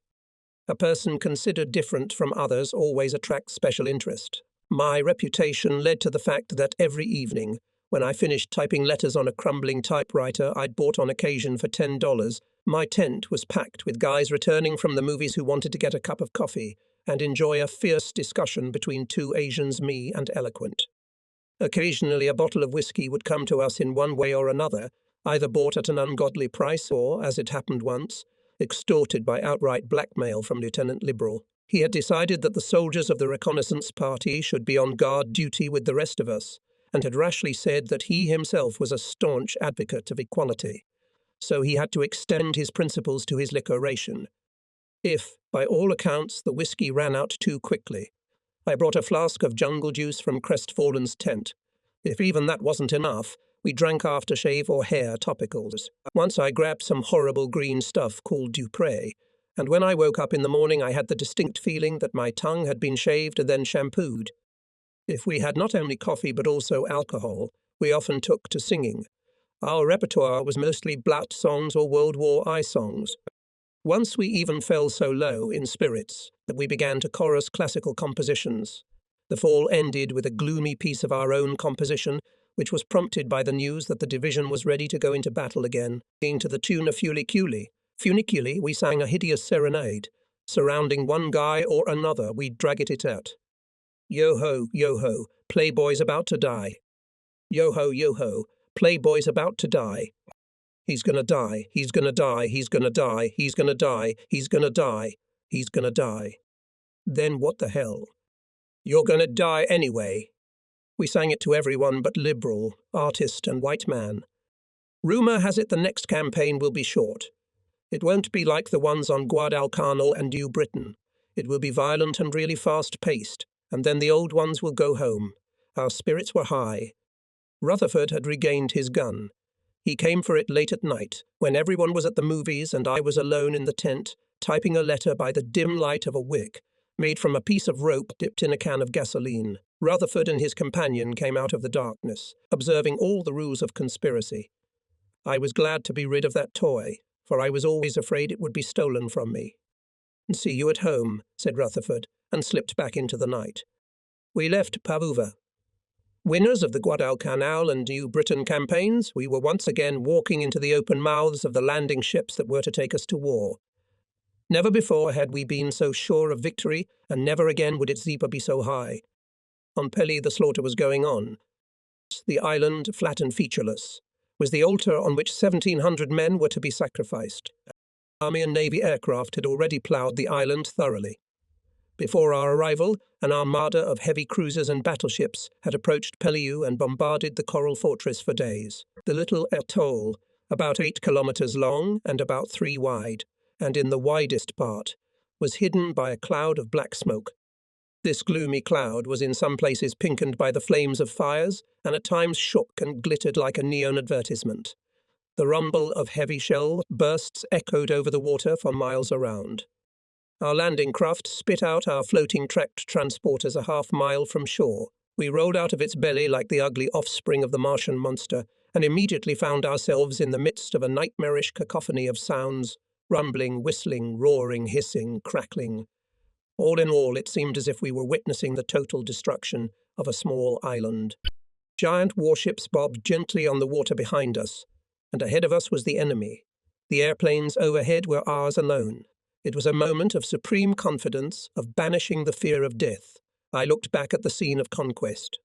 A person considered different from others always attracts special interest. My reputation led to the fact that every evening, when I finished typing letters on a crumbling typewriter I'd bought on occasion for $10, my tent was packed with guys returning from the movies who wanted to get a cup of coffee and enjoy a fierce discussion between two Asians, me and Eloquent. Occasionally a bottle of whiskey would come to us in one way or another, either bought at an ungodly price or, as it happened once, extorted by outright blackmail from Lieutenant Liberal. He had decided that the soldiers of the reconnaissance party should be on guard duty with the rest of us, and had rashly said that he himself was a staunch advocate of equality. So he had to extend his principles to his liquor ration. If, by all accounts, the whiskey ran out too quickly, I brought a flask of jungle juice from Crestfallen's tent. If even that wasn't enough, we drank aftershave or hair topicals. Once I grabbed some horrible green stuff called Dupré, and when I woke up in the morning I had the distinct feeling that my tongue had been shaved and then shampooed. If we had not only coffee but also alcohol, we often took to singing. Our repertoire was mostly Blatt songs or World War I songs. Once we even fell so low in spirits that we began to chorus classical compositions. The fall ended with a gloomy piece of our own composition, which was prompted by the news that the division was ready to go into battle again. Being to the tune of Funiculi, we sang a hideous serenade. Surrounding one guy or another, we'd drag it out. Yo-ho, Playboy's about to die. Yo-ho, Playboy's about to die. He's gonna die, he's gonna die, he's gonna die, he's gonna die, he's gonna die, he's gonna die. Then what the hell? You're gonna die anyway. We sang it to everyone but Liberal, artist and white man. Rumour has it the next campaign will be short. It won't be like the ones on Guadalcanal and New Britain. It will be violent and really fast-paced, and then the old ones will go home. Our spirits were high. Rutherford had regained his gun. He came for it late at night, when everyone was at the movies and I was alone in the tent, typing a letter by the dim light of a wick, made from a piece of rope dipped in a can of gasoline. Rutherford and his companion came out of the darkness, observing all the rules of conspiracy. I was glad to be rid of that toy, for I was always afraid it would be stolen from me. "See you at home," said Rutherford, and slipped back into the night. We left Pavuva. Winners of the Guadalcanal and New Britain campaigns, we were once again walking into the open mouths of the landing ships that were to take us to war. Never before had we been so sure of victory, and never again would its zebra be so high. On Pelly the slaughter was going on. The island, flat and featureless, was the altar on which 1,700 men were to be sacrificed. Army and Navy aircraft had already ploughed the island thoroughly. Before our arrival, an armada of heavy cruisers and battleships had approached Peleliu and bombarded the coral fortress for days. The little atoll, about 8 kilometers long and about 3 wide, and in the widest part, was hidden by a cloud of black smoke. This gloomy cloud was in some places pinkened by the flames of fires, and at times shook and glittered like a neon advertisement. The rumble of heavy shell bursts echoed over the water for miles around. Our landing craft spit out our floating tracked transporters a half-mile from shore. We rolled out of its belly like the ugly offspring of the Martian monster, and immediately found ourselves in the midst of a nightmarish cacophony of sounds, rumbling, whistling, roaring, hissing, crackling. All in all, it seemed as if we were witnessing the total destruction of a small island. Giant warships bobbed gently on the water behind us, and ahead of us was the enemy. The airplanes overhead were ours alone. It was a moment of supreme confidence, of banishing the fear of death. I looked back at the scene of conquest.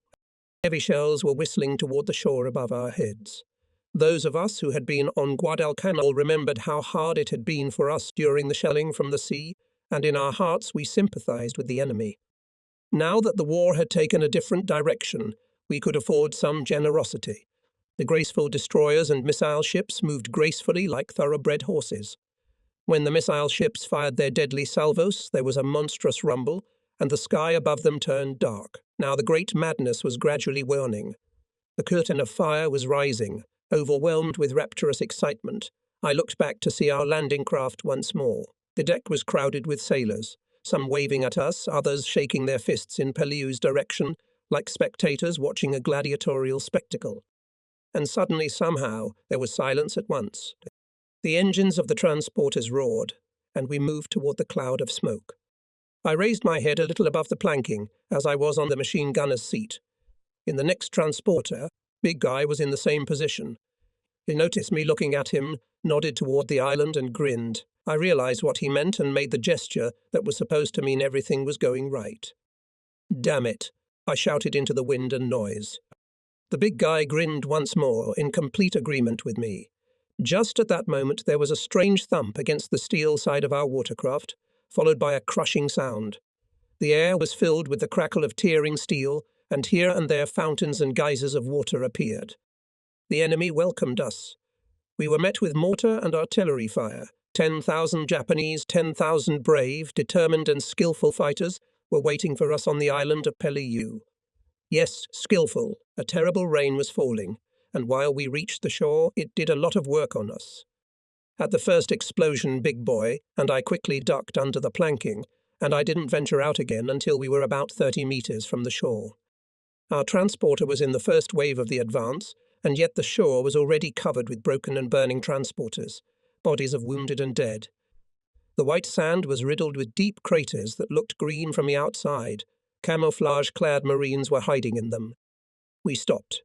Heavy shells were whistling toward the shore above our heads. Those of us who had been on Guadalcanal remembered how hard it had been for us during the shelling from the sea, and in our hearts we sympathized with the enemy. Now that the war had taken a different direction, we could afford some generosity. The graceful destroyers and missile ships moved gracefully like thoroughbred horses. When the missile ships fired their deadly salvos, there was a monstrous rumble, and the sky above them turned dark. Now the great madness was gradually waning. The curtain of fire was rising, overwhelmed with rapturous excitement. I looked back to see our landing craft once more. The deck was crowded with sailors, some waving at us, others shaking their fists in Peliu's direction, like spectators watching a gladiatorial spectacle. And suddenly, somehow, there was silence at once. The engines of the transporters roared, and we moved toward the cloud of smoke. I raised my head a little above the planking, as I was on the machine gunner's seat. In the next transporter, Big Guy was in the same position. He noticed me looking at him, nodded toward the island and grinned. I realized what he meant and made the gesture that was supposed to mean everything was going right. "Damn it," I shouted into the wind and noise. The Big Guy grinned once more, in complete agreement with me. Just at that moment there was a strange thump against the steel side of our watercraft, followed by a crushing sound. The air was filled with the crackle of tearing steel, and here and there fountains and geysers of water appeared. The enemy welcomed us. We were met with mortar and artillery fire. 10,000 Japanese, 10,000 brave, determined and skillful fighters were waiting for us on the island of Peliu. Yes, skillful. A terrible rain was falling, and while we reached the shore, it did a lot of work on us. At the first explosion, Big Boy and I quickly ducked under the planking, and I didn't venture out again until we were about 30 meters from the shore. Our transporter was in the first wave of the advance, and yet the shore was already covered with broken and burning transporters, bodies of wounded and dead. The white sand was riddled with deep craters that looked green from the outside. Camouflage-clad Marines were hiding in them. We stopped.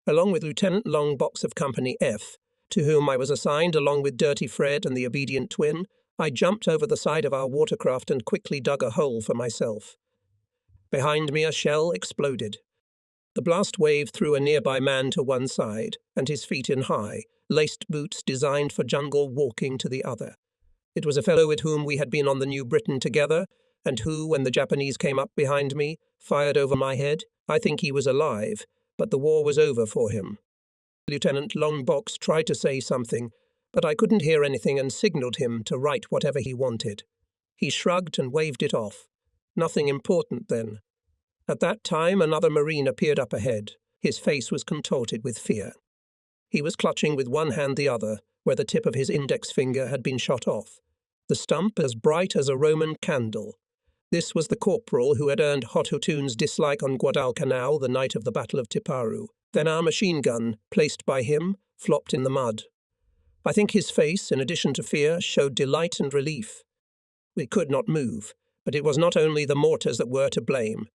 Along with Lieutenant Longbox of Company F, to whom I was assigned along with Dirty Fred and the obedient twin, I jumped over the side of our watercraft and quickly dug a hole for myself. Behind me a shell exploded. The blast wave threw a nearby man to one side, and his feet in high, laced boots designed for jungle walking to the other. It was a fellow with whom we had been on the New Britain together, and who, when the Japanese came up behind me, fired over my head. I think he was alive, but the war was over for him. Lieutenant Longbox tried to say something, but I couldn't hear anything and signaled him to write whatever he wanted. He shrugged and waved it off. Nothing important then. At that time, another Marine appeared up ahead. His face was contorted with fear. He was clutching with one hand the other, where the tip of his index finger had been shot off, the stump as bright as a Roman candle. This was the corporal who had earned Hotutun's dislike on Guadalcanal the night of the Battle of Tiparu. Then our machine gun, placed by him, flopped in the mud. I think his face, in addition to fear, showed delight and relief. We could not move, but it was not only the mortars that were to blame.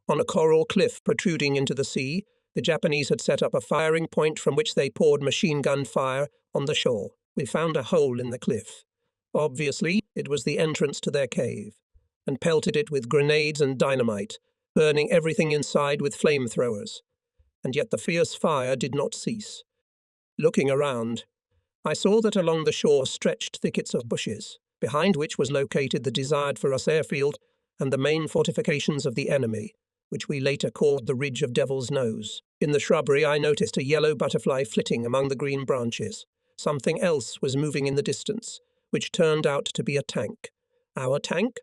On a coral cliff protruding into the sea, the Japanese had set up a firing point from which they poured machine gun fire on the shore. We found a hole in the cliff. Obviously, it was the entrance to their cave, and pelted it with grenades and dynamite, burning everything inside with flamethrowers. And yet the fierce fire did not cease. Looking around, I saw that along the shore stretched thickets of bushes, behind which was located the desired-for-us airfield and the main fortifications of the enemy, which we later called the Ridge of Devil's Nose. In the shrubbery I noticed a yellow butterfly flitting among the green branches. Something else was moving in the distance, which turned out to be a tank. Our tank?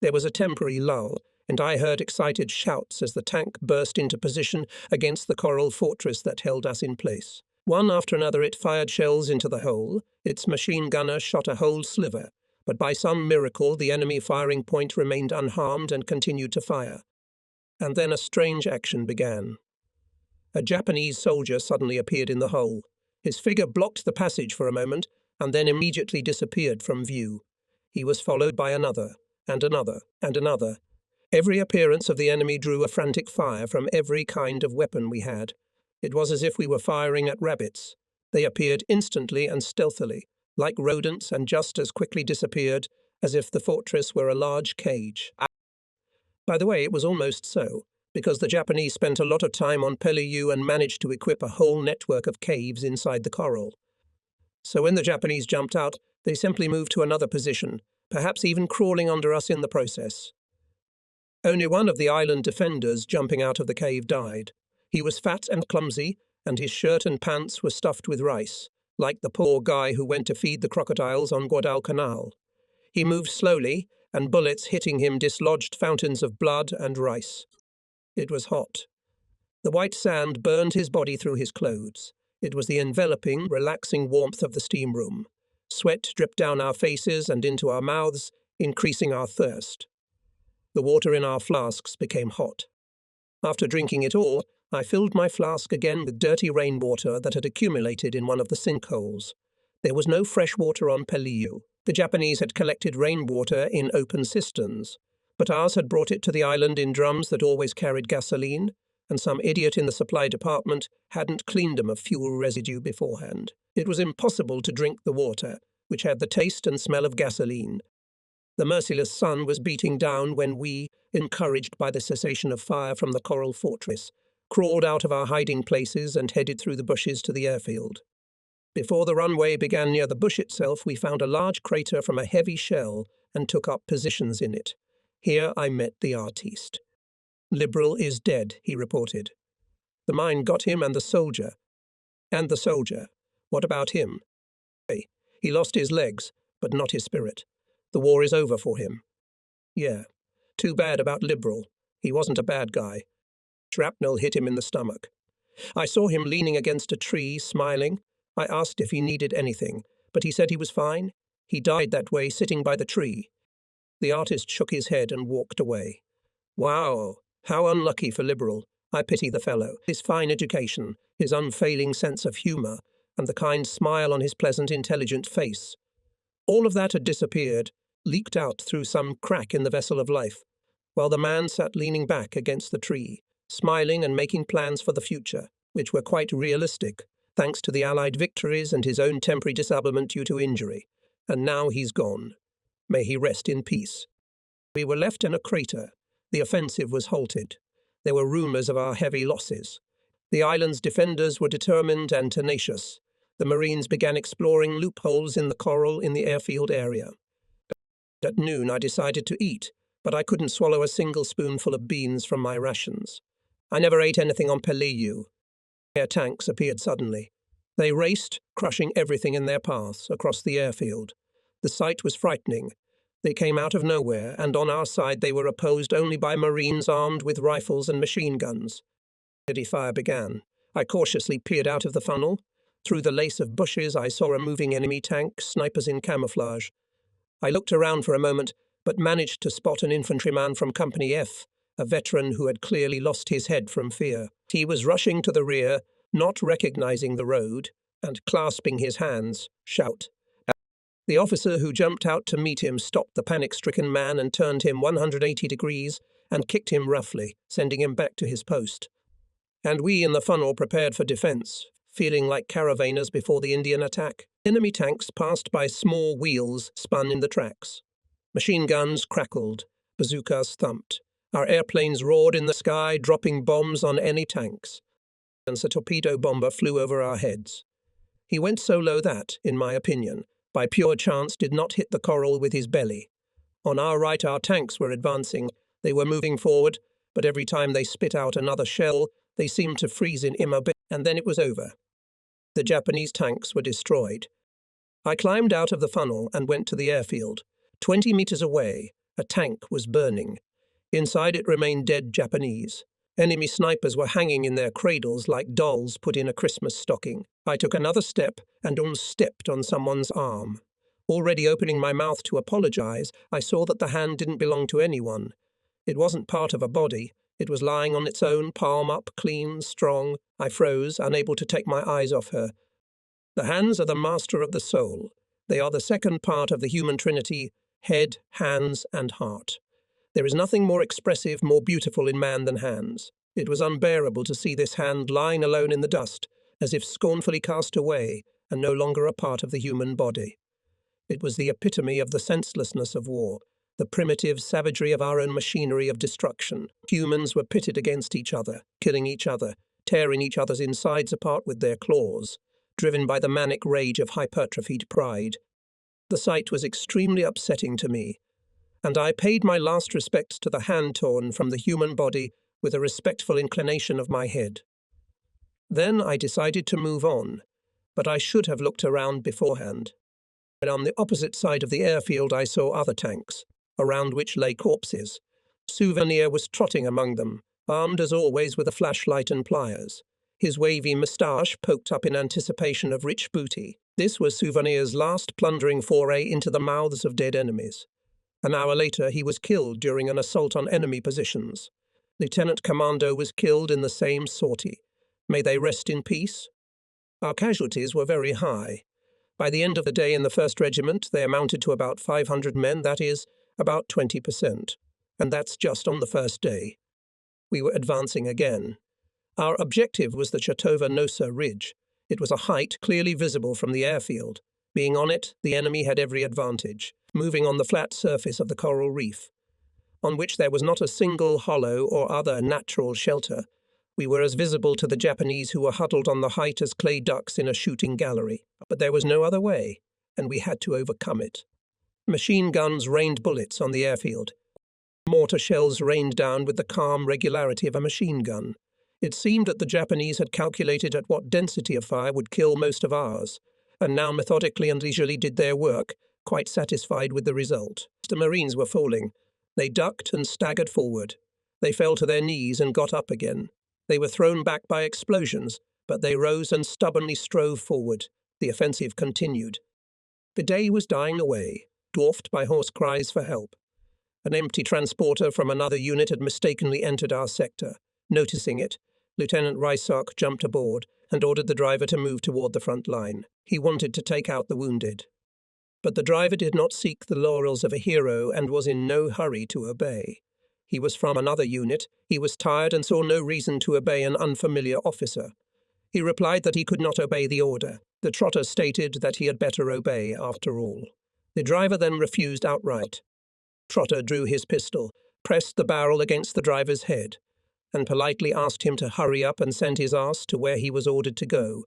There was a temporary lull, and I heard excited shouts as the tank burst into position against the coral fortress that held us in place. One after another it fired shells into the hole. Its machine gunner shot a whole sliver, but by some miracle the enemy firing point remained unharmed and continued to fire. And then a strange action began. A Japanese soldier suddenly appeared in the hole. His figure blocked the passage for a moment, and then immediately disappeared from view. He was followed by another, and another, and another. Every appearance of the enemy drew a frantic fire from every kind of weapon we had. It was as if we were firing at rabbits. They appeared instantly and stealthily, like rodents, and just as quickly disappeared, as if the fortress were a large cage. By the way, it was almost so, because the Japanese spent a lot of time on Peliu and managed to equip a whole network of caves inside the coral. So when the Japanese jumped out, they simply moved to another position, perhaps even crawling under us in the process. Only one of the island defenders jumping out of the cave died. He was fat and clumsy, and his shirt and pants were stuffed with rice, like the poor guy who went to feed the crocodiles on Guadalcanal. He moved slowly, and bullets hitting him dislodged fountains of blood and rice. It was hot. The white sand burned his body through his clothes. It was the enveloping, relaxing warmth of the steam room. Sweat dripped down our faces and into our mouths, increasing our thirst. The water in our flasks became hot. After drinking it all, I filled my flask again with dirty rainwater that had accumulated in one of the sinkholes. There was no fresh water on Peleliu. The Japanese had collected rainwater in open cisterns, but ours had brought it to the island in drums that always carried gasoline, and some idiot in the supply department hadn't cleaned them of fuel residue beforehand. It was impossible to drink the water, which had the taste and smell of gasoline. The merciless sun was beating down when we, encouraged by the cessation of fire from the coral fortress, crawled out of our hiding places and headed through the bushes to the airfield. Before the runway began near the bush itself, we found a large crater from a heavy shell and took up positions in it. Here I met the artiste. "Liberal is dead," he reported. "The mine got him and the soldier." "And the soldier? What about him?" "Hey, he lost his legs, but not his spirit. The war is over for him." "Yeah. Too bad about Liberal. He wasn't a bad guy. Shrapnel hit him in the stomach. I saw him leaning against a tree, smiling. I asked if he needed anything, but he said he was fine. He died that way, sitting by the tree." The artist shook his head and walked away. "Wow, how unlucky for Liberal. I pity the fellow. His fine education, his unfailing sense of humour, and the kind smile on his pleasant, intelligent face. All of that had disappeared, leaked out through some crack in the vessel of life, while the man sat leaning back against the tree, smiling and making plans for the future, which were quite realistic, thanks to the Allied victories and his own temporary disablement due to injury. And now he's gone. May he rest in peace. We were left in a crater. The offensive was halted. There were rumours of our heavy losses. The island's defenders were determined and tenacious. The Marines began exploring loopholes in the coral in the airfield area. At noon I decided to eat, but I couldn't swallow a single spoonful of beans from my rations. I never ate anything on Peleliu. Air tanks appeared suddenly. They raced, crushing everything in their paths, across the airfield. The sight was frightening. They came out of nowhere, and on our side they were opposed only by Marines armed with rifles and machine guns. Steady fire began. I cautiously peered out of the funnel. Through the lace of bushes I saw a moving enemy tank, snipers in camouflage. I looked around for a moment, but managed to spot an infantryman from Company F, a veteran who had clearly lost his head from fear. He was rushing to the rear, not recognizing the road, and clasping his hands, shout. The officer who jumped out to meet him stopped the panic-stricken man and turned him 180 degrees and kicked him roughly, sending him back to his post. And we in the funnel prepared for defense, feeling like caravanners before the Indian attack. Enemy tanks passed by small wheels spun in the tracks. Machine guns crackled, bazookas thumped. Our airplanes roared in the sky, dropping bombs on any tanks. And a torpedo bomber flew over our heads. He went so low that, in my opinion, by pure chance did not hit the coral with his belly. On our right our tanks were advancing. They were moving forward, but every time they spit out another shell, they seemed to freeze in immobility, and then it was over. The Japanese tanks were destroyed. I climbed out of the funnel and went to the airfield. 20 meters away, a tank was burning. Inside it remained dead Japanese. Enemy snipers were hanging in their cradles like dolls put in a Christmas stocking. I took another step and almost stepped on someone's arm. Already opening my mouth to apologize, I saw that the hand didn't belong to anyone. It wasn't part of a body. It was lying on its own, palm up, clean, strong. I froze, unable to take my eyes off her. The hands are the master of the soul. They are the second part of the human trinity: head, hands, and heart. There is nothing more expressive, more beautiful in man than hands. It was unbearable to see this hand lying alone in the dust, as if scornfully cast away and no longer a part of the human body. It was the epitome of the senselessness of war, the primitive savagery of our own machinery of destruction. Humans were pitted against each other, killing each other, tearing each other's insides apart with their claws, driven by the manic rage of hypertrophied pride. The sight was extremely upsetting to me, and I paid my last respects to the hand torn from the human body with a respectful inclination of my head. Then I decided to move on, but I should have looked around beforehand. And on the opposite side of the airfield I saw other tanks, around which lay corpses. Souvenir was trotting among them, armed as always with a flashlight and pliers. His wavy moustache poked up in anticipation of rich booty. This was Souvenir's last plundering foray into the mouths of dead enemies. An hour later he was killed during an assault on enemy positions. Lieutenant Commando was killed in the same sortie. May they rest in peace? Our casualties were very high. By the end of the day in the 1st Regiment, they amounted to about 500 men, that is, about 20%. And that's just on the first day. We were advancing again. Our objective was the Chatova Nosa Ridge. It was a height clearly visible from the airfield. Being on it, the enemy had every advantage, moving on the flat surface of the coral reef, on which there was not a single hollow or other natural shelter. We were as visible to the Japanese who were huddled on the height as clay ducks in a shooting gallery. But there was no other way, and we had to overcome it. Machine guns rained bullets on the airfield. Mortar shells rained down with the calm regularity of a machine gun. It seemed that the Japanese had calculated at what density of fire would kill most of ours, and now methodically and leisurely did their work, quite satisfied with the result. The Marines were falling. They ducked and staggered forward. They fell to their knees and got up again. They were thrown back by explosions, but they rose and stubbornly strove forward. The offensive continued. The day was dying away, dwarfed by hoarse cries for help. An empty transporter from another unit had mistakenly entered our sector. Noticing it, Lieutenant Rysock jumped aboard and ordered the driver to move toward the front line. He wanted to take out the wounded. But the driver did not seek the laurels of a hero and was in no hurry to obey. He was from another unit, he was tired and saw no reason to obey an unfamiliar officer. He replied that he could not obey the order. The trotter stated that he had better obey after all. The driver then refused outright. Trotter drew his pistol, pressed the barrel against the driver's head, and politely asked him to hurry up and send his ass to where he was ordered to go.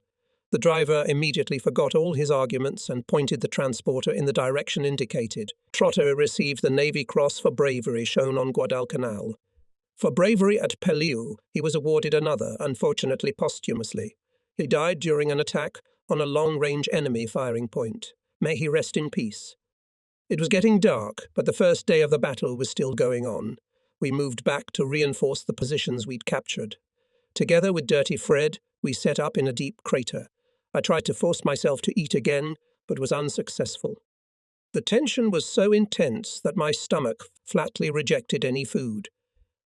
The driver immediately forgot all his arguments and pointed the transporter in the direction indicated. Trotter received the Navy Cross for bravery shown on Guadalcanal. For bravery at Peleliu, he was awarded another, unfortunately posthumously. He died during an attack on a long-range enemy firing point. May he rest in peace. It was getting dark, but the first day of the battle was still going on. We moved back to reinforce the positions we'd captured. Together with Dirty Fred, we set up in a deep crater. I tried to force myself to eat again, but was unsuccessful. The tension was so intense that my stomach flatly rejected any food.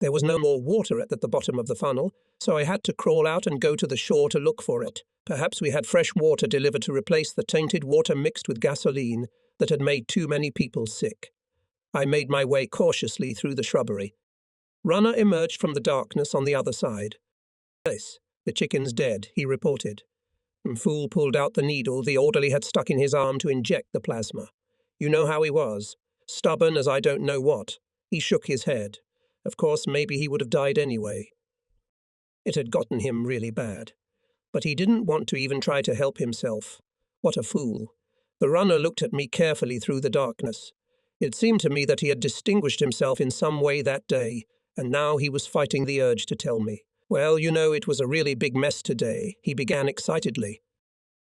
There was no more water at the bottom of the funnel, so I had to crawl out and go to the shore to look for it. Perhaps we had fresh water delivered to replace the tainted water mixed with gasoline that had made too many people sick. I made my way cautiously through the shrubbery. Runner emerged from the darkness on the other side. "Yes, the chicken's dead," he reported. Fool pulled out the needle the orderly had stuck in his arm to inject the plasma. You know how he was. Stubborn as I don't know what. He shook his head. Of course, maybe he would have died anyway. It had gotten him really bad. But he didn't want to even try to help himself. What a fool. The runner looked at me carefully through the darkness. It seemed to me that he had distinguished himself in some way that day, and now he was fighting the urge to tell me. "Well, you know, it was a really big mess today," he began excitedly.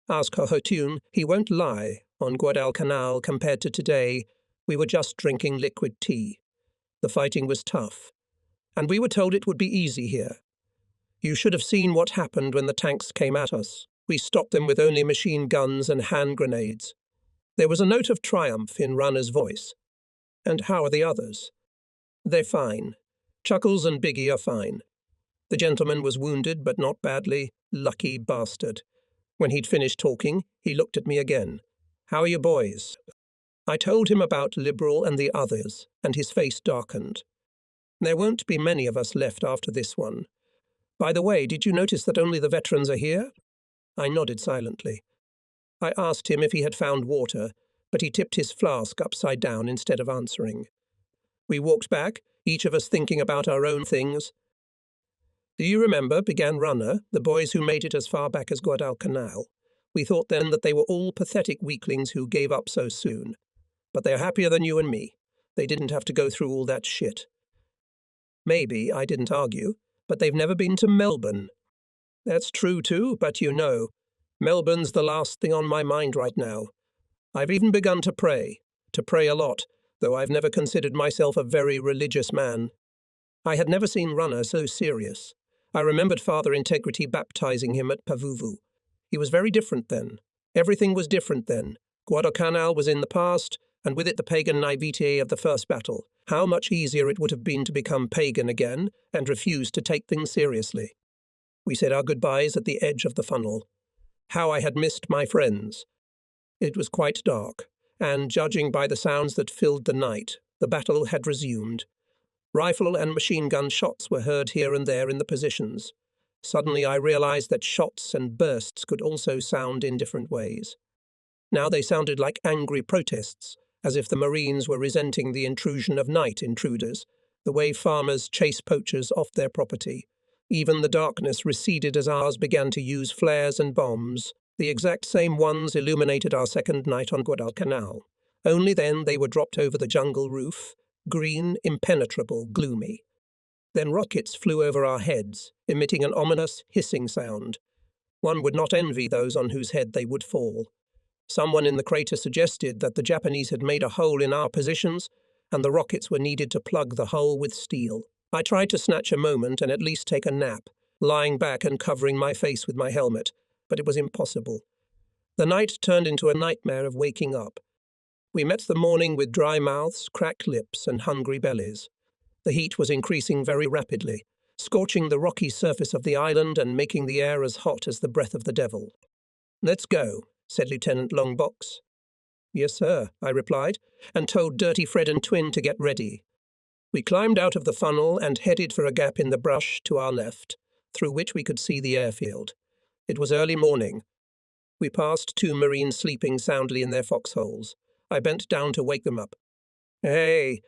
Ask Hohotun, he won't lie. On Guadalcanal, compared to today, we were just drinking liquid tea. The fighting was tough, and we were told it would be easy here. You should have seen what happened when the tanks came at us. We stopped them with only machine guns and hand grenades. There was a note of triumph in Runner's voice. "And how are the others?" "They're fine. Chuckles and Biggie are fine. The gentleman was wounded, but not badly. Lucky bastard." When he'd finished talking, he looked at me again. "How are your boys?" I told him about Liberal and the others, and his face darkened. "There won't be many of us left after this one. By the way, did you notice that only the veterans are here?" I nodded silently. I asked him if he had found water, but he tipped his flask upside down instead of answering. We walked back, each of us thinking about our own things. "Do you remember," began Runner, "the boys who made it as far back as Guadalcanal? We thought then that they were all pathetic weaklings who gave up so soon. But they're happier than you and me. They didn't have to go through all that shit. Maybe, I didn't argue, but they've never been to Melbourne. That's true too, but you know, Melbourne's the last thing on my mind right now. I've even begun to pray a lot, though I've never considered myself a very religious man. I had never seen Runner so serious. I remembered Father Integrity baptizing him at Pavuvu. He was very different then. Everything was different then. Guadalcanal was in the past, and with it the pagan naivete of the first battle. How much easier it would have been to become pagan again and refuse to take things seriously. We said our goodbyes at the edge of the funnel. How I had missed my friends. It was quite dark, and judging by the sounds that filled the night, the battle had resumed. Rifle and machine gun shots were heard here and there in the positions. Suddenly I realized that shots and bursts could also sound in different ways. Now they sounded like angry protests, as if the Marines were resenting the intrusion of night intruders, the way farmers chase poachers off their property. Even the darkness receded as ours began to use flares and bombs. The exact same ones illuminated our second night on Guadalcanal. Only then they were dropped over the jungle roof, green, impenetrable, gloomy. Then rockets flew over our heads, emitting an ominous, hissing sound. One would not envy those on whose head they would fall. Someone in the crater suggested that the Japanese had made a hole in our positions, and the rockets were needed to plug the hole with steel. I tried to snatch a moment and at least take a nap, lying back and covering my face with my helmet, but it was impossible. The night turned into a nightmare of waking up. We met the morning with dry mouths, cracked lips, and hungry bellies. The heat was increasing very rapidly, scorching the rocky surface of the island and making the air as hot as the breath of the devil. "Let's go," said Lieutenant Longbox. "Yes, sir," I replied, and told Dirty Fred and Twin to get ready. We climbed out of the funnel and headed for a gap in the brush to our left, through which we could see the airfield. It was early morning. We passed 2 Marines sleeping soundly in their foxholes. I bent down to wake them up. "Hey!"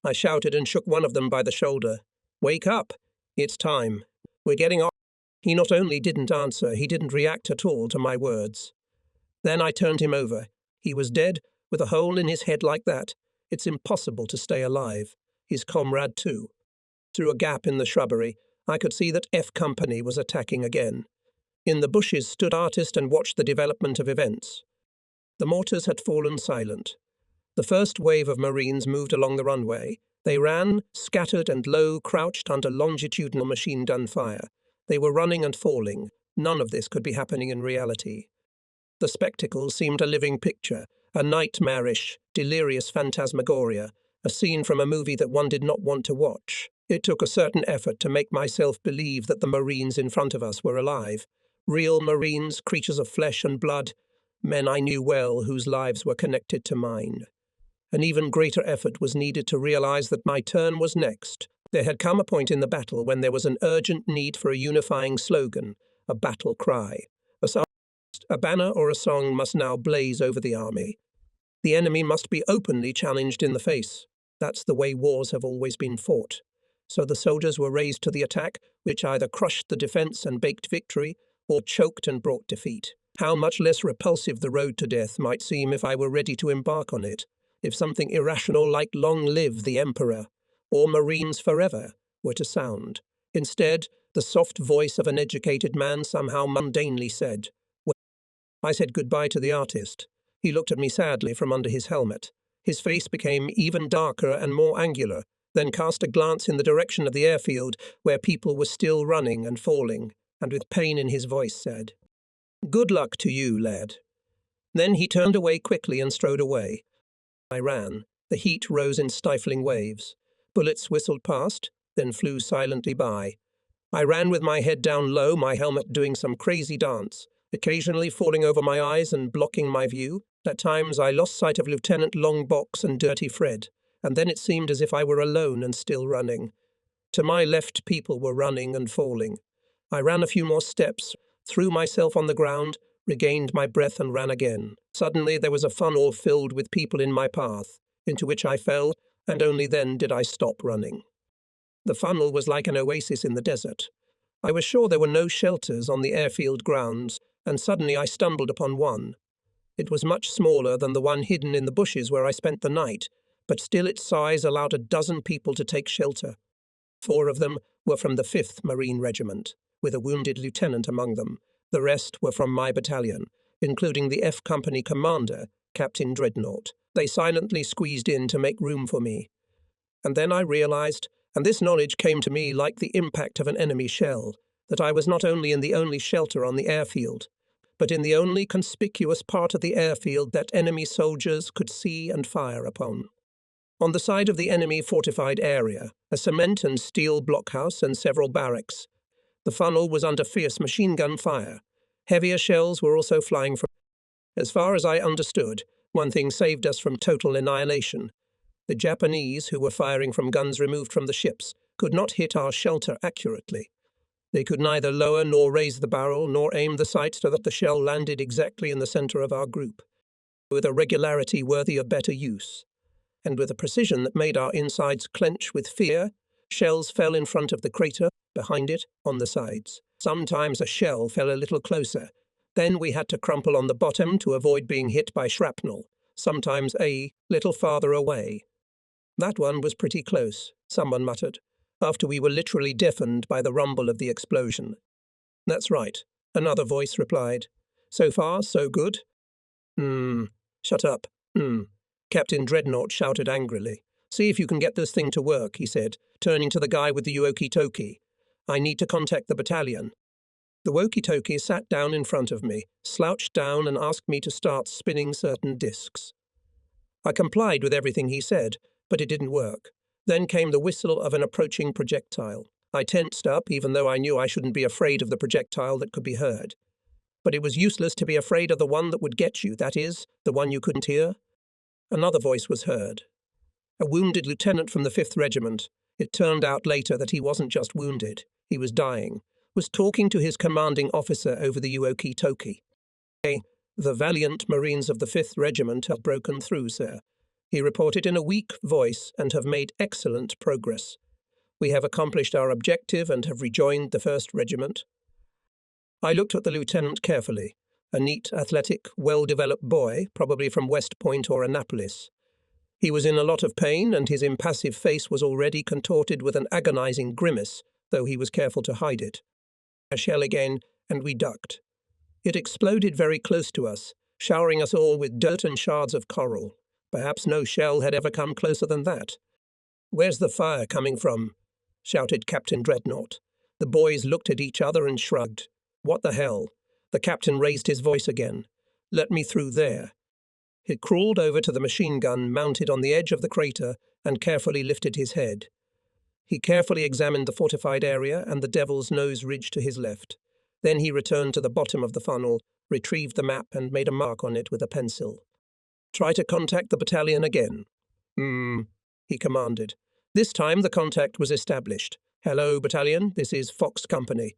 I shouted and shook one of them by the shoulder. "Wake up! It's time. We're getting off." He not only didn't answer, he didn't react at all to my words. Then I turned him over. He was dead, with a hole in his head like that. It's impossible to stay alive. His comrade too. Through a gap in the shrubbery, I could see that F Company was attacking again. In the bushes stood Artist and watched the development of events. The mortars had fallen silent. The first wave of Marines moved along the runway. They ran, scattered and low, crouched under longitudinal machine gun fire. They were running and falling. None of this could be happening in reality. The spectacle seemed a living picture, a nightmarish, delirious phantasmagoria, a scene from a movie that one did not want to watch. It took a certain effort to make myself believe that the Marines in front of us were alive. Real Marines, creatures of flesh and blood, men I knew well whose lives were connected to mine. An even greater effort was needed to realize that my turn was next. There had come a point in the battle when there was an urgent need for a unifying slogan, a battle cry. A banner or a song must now blaze over the army. The enemy must be openly challenged in the face. That's the way wars have always been fought. So the soldiers were raised to the attack, which either crushed the defense and baked victory, or choked and brought defeat. How much less repulsive the road to death might seem if I were ready to embark on it, if something irrational like "Long live the Emperor," or "Marines forever," were to sound. Instead, the soft voice of an educated man somehow mundanely said, "Well." I said goodbye to the artist. He looked at me sadly from under his helmet. His face became even darker and more angular, then cast a glance in the direction of the airfield where people were still running and falling, and with pain in his voice said, "Good luck to you, lad." Then he turned away quickly and strode away. I ran. The heat rose in stifling waves. Bullets whistled past, then flew silently by. I ran with my head down low, my helmet doing some crazy dance, occasionally falling over my eyes and blocking my view. At times I lost sight of Lieutenant Longbox and Dirty Fred, and then it seemed as if I were alone and still running. To my left people were running and falling. I ran a few more steps, threw myself on the ground, regained my breath and ran again. Suddenly there was a funnel filled with people in my path, into which I fell, and only then did I stop running. The funnel was like an oasis in the desert. I was sure there were no shelters on the airfield grounds, and suddenly I stumbled upon one. It was much smaller than the one hidden in the bushes where I spent the night, but still its size allowed a dozen people to take shelter. 4 of them were from the 5th Marine Regiment, with a wounded lieutenant among them. The rest were from my battalion, including the F Company commander, Captain Dreadnought. They silently squeezed in to make room for me. And then I realized, and this knowledge came to me like the impact of an enemy shell, that I was not only in the only shelter on the airfield, but in the only conspicuous part of the airfield that enemy soldiers could see and fire upon. On the side of the enemy fortified area, a cement and steel blockhouse and several barracks. The funnel was under fierce machine gun fire. Heavier shells were also flying from. As far as I understood, one thing saved us from total annihilation. The Japanese, who were firing from guns removed from the ships, could not hit our shelter accurately. They could neither lower nor raise the barrel nor aim the sight so that the shell landed exactly in the center of our group, with a regularity worthy of better use. And with a precision that made our insides clench with fear, shells fell in front of the crater, behind it, on the sides. Sometimes a shell fell a little closer. Then we had to crumple on the bottom to avoid being hit by shrapnel, sometimes a little farther away. That one was pretty close, someone muttered, after we were literally deafened by the rumble of the explosion. That's right, another voice replied. So far, so good. Shut up. Captain Dreadnought shouted angrily. See if you can get this thing to work, he said, turning to the guy with the walkie-talkie. I need to contact the battalion. The walkie-talkie sat down in front of me, slouched down and asked me to start spinning certain discs. I complied with everything he said, but it didn't work. Then came the whistle of an approaching projectile. I tensed up, even though I knew I shouldn't be afraid of the projectile that could be heard. But it was useless to be afraid of the one that would get you, that is, the one you couldn't hear. Another voice was heard. A wounded lieutenant from the 5th Regiment. It turned out later that he wasn't just wounded, he was dying, was talking to his commanding officer over the walkie-talkie. The valiant Marines of the 5th Regiment have broken through, sir. He reported in a weak voice and have made excellent progress. We have accomplished our objective and have rejoined the 1st Regiment. I looked at the lieutenant carefully. A neat, athletic, well-developed boy, probably from West Point or Annapolis. He was in a lot of pain, and his impassive face was already contorted with an agonizing grimace, though he was careful to hide it. A shell again, and we ducked. It exploded very close to us, showering us all with dirt and shards of coral. Perhaps no shell had ever come closer than that. Where's the fire coming from? Shouted Captain Dreadnought. The boys looked at each other and shrugged. What the hell? The captain raised his voice again. Let me through there. He crawled over to the machine gun mounted on the edge of the crater and carefully lifted his head. He carefully examined the fortified area and the Devil's Nose ridge to his left. Then he returned to the bottom of the funnel, retrieved the map and made a mark on it with a pencil. Try to contact the battalion again. He commanded. This time the contact was established. Hello, battalion, this is Fox Company.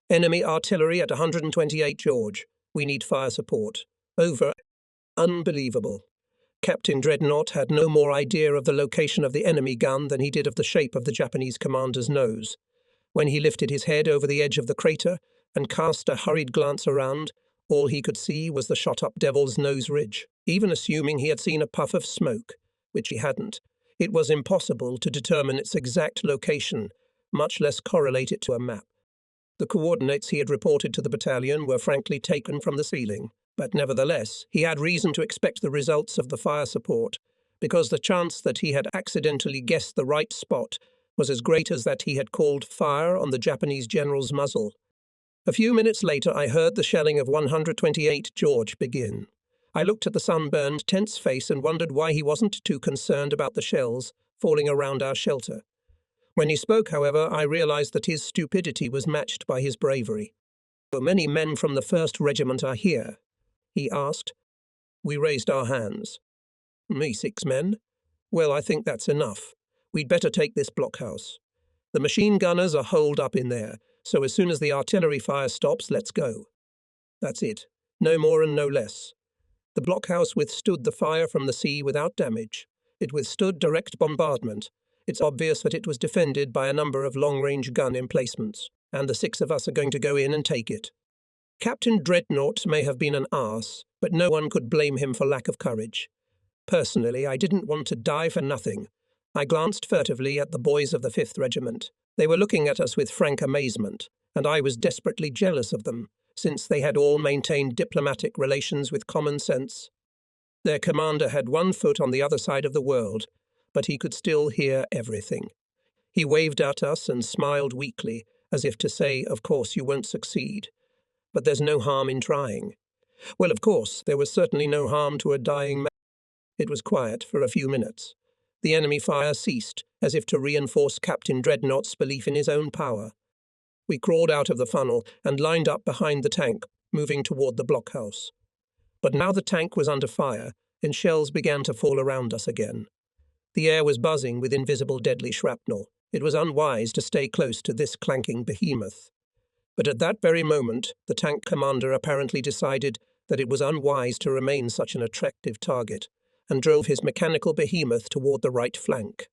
Enemy artillery at 128 George. We need fire support. Over. Unbelievable. Captain Dreadnought had no more idea of the location of the enemy gun than he did of the shape of the Japanese commander's nose. When he lifted his head over the edge of the crater and cast a hurried glance around, all he could see was the shot-up Devil's Nose ridge. Even assuming he had seen a puff of smoke, which he hadn't, it was impossible to determine its exact location, much less correlate it to a map. The coordinates he had reported to the battalion were frankly taken from the ceiling, but nevertheless he had reason to expect the results of the fire support, because the chance that he had accidentally guessed the right spot was as great as that he had called fire on the Japanese general's muzzle. A few minutes later I heard the shelling of 128 George begin. I looked at the sunburned, tense face and wondered why he wasn't too concerned about the shells falling around our shelter. When he spoke, however, I realized that his stupidity was matched by his bravery. "So many men from the 1st Regiment are here?" he asked. We raised our hands. "Me 6 men? Well, I think that's enough. We'd better take this blockhouse. The machine gunners are holed up in there, so as soon as the artillery fire stops, let's go." That's it. No more and no less. The blockhouse withstood the fire from the sea without damage. It withstood direct bombardment. It's obvious that it was defended by a number of long-range gun emplacements, and the 6 of us are going to go in and take it. Captain Dreadnought may have been an arse, but no one could blame him for lack of courage. Personally, I didn't want to die for nothing. I glanced furtively at the boys of the 5th Regiment. They were looking at us with frank amazement, and I was desperately jealous of them, since they had all maintained diplomatic relations with common sense. Their commander had one foot on the other side of the world, but he could still hear everything. He waved at us and smiled weakly, as if to say, "Of course you won't succeed. But there's no harm in trying." Well, of course, there was certainly no harm to a dying man. It was quiet for a few minutes. The enemy fire ceased, as if to reinforce Captain Dreadnought's belief in his own power. We crawled out of the funnel and lined up behind the tank, moving toward the blockhouse. But now the tank was under fire, and shells began to fall around us again. The air was buzzing with invisible deadly shrapnel. It was unwise to stay close to this clanking behemoth. But at that very moment, the tank commander apparently decided that it was unwise to remain such an attractive target, and drove his mechanical behemoth toward the right flank.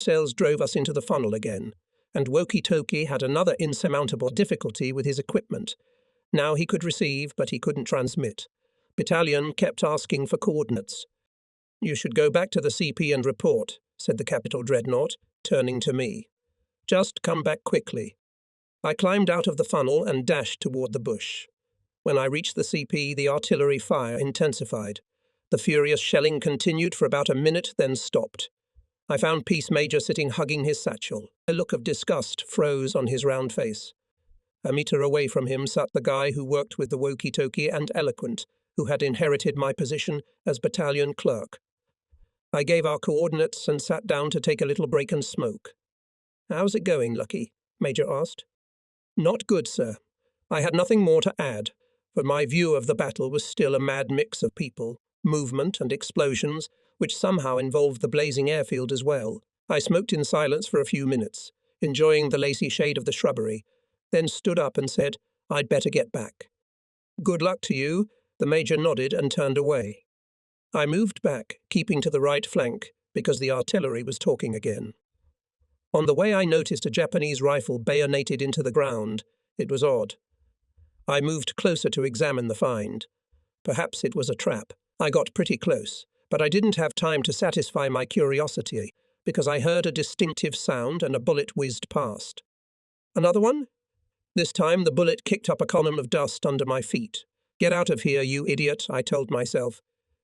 Cells drove us into the funnel again, and Woki-Toki had another insurmountable difficulty with his equipment. Now he could receive, but he couldn't transmit. Battalion kept asking for coordinates. "You should go back to the CP and report," said the Capital Dreadnought, turning to me. "Just come back quickly." I climbed out of the funnel and dashed toward the bush. When I reached the CP, the artillery fire intensified. The furious shelling continued for about a minute, then stopped. I found Peace Major sitting hugging his satchel. A look of disgust froze on his round face. A meter away from him sat the guy who worked with the Woki-Toki and Eloquent, who had inherited my position as battalion clerk. I gave our coordinates and sat down to take a little break and smoke. "How's it going, Lucky?" Major asked. "Not good, sir. I had nothing more to add, for my view of the battle was still a mad mix of people, movement and explosions, which somehow involved the blazing airfield as well. I smoked in silence for a few minutes, enjoying the lacy shade of the shrubbery, then stood up and said, "I'd better get back." "Good luck to you." The major nodded and turned away. I moved back, keeping to the right flank, because the artillery was talking again. On the way I noticed a Japanese rifle bayoneted into the ground. It was odd. I moved closer to examine the find. Perhaps it was a trap. I got pretty close, but I didn't have time to satisfy my curiosity, because I heard a distinctive sound and a bullet whizzed past. "Another one?" This time the bullet kicked up a column of dust under my feet. "Get out of here, you idiot," I told myself.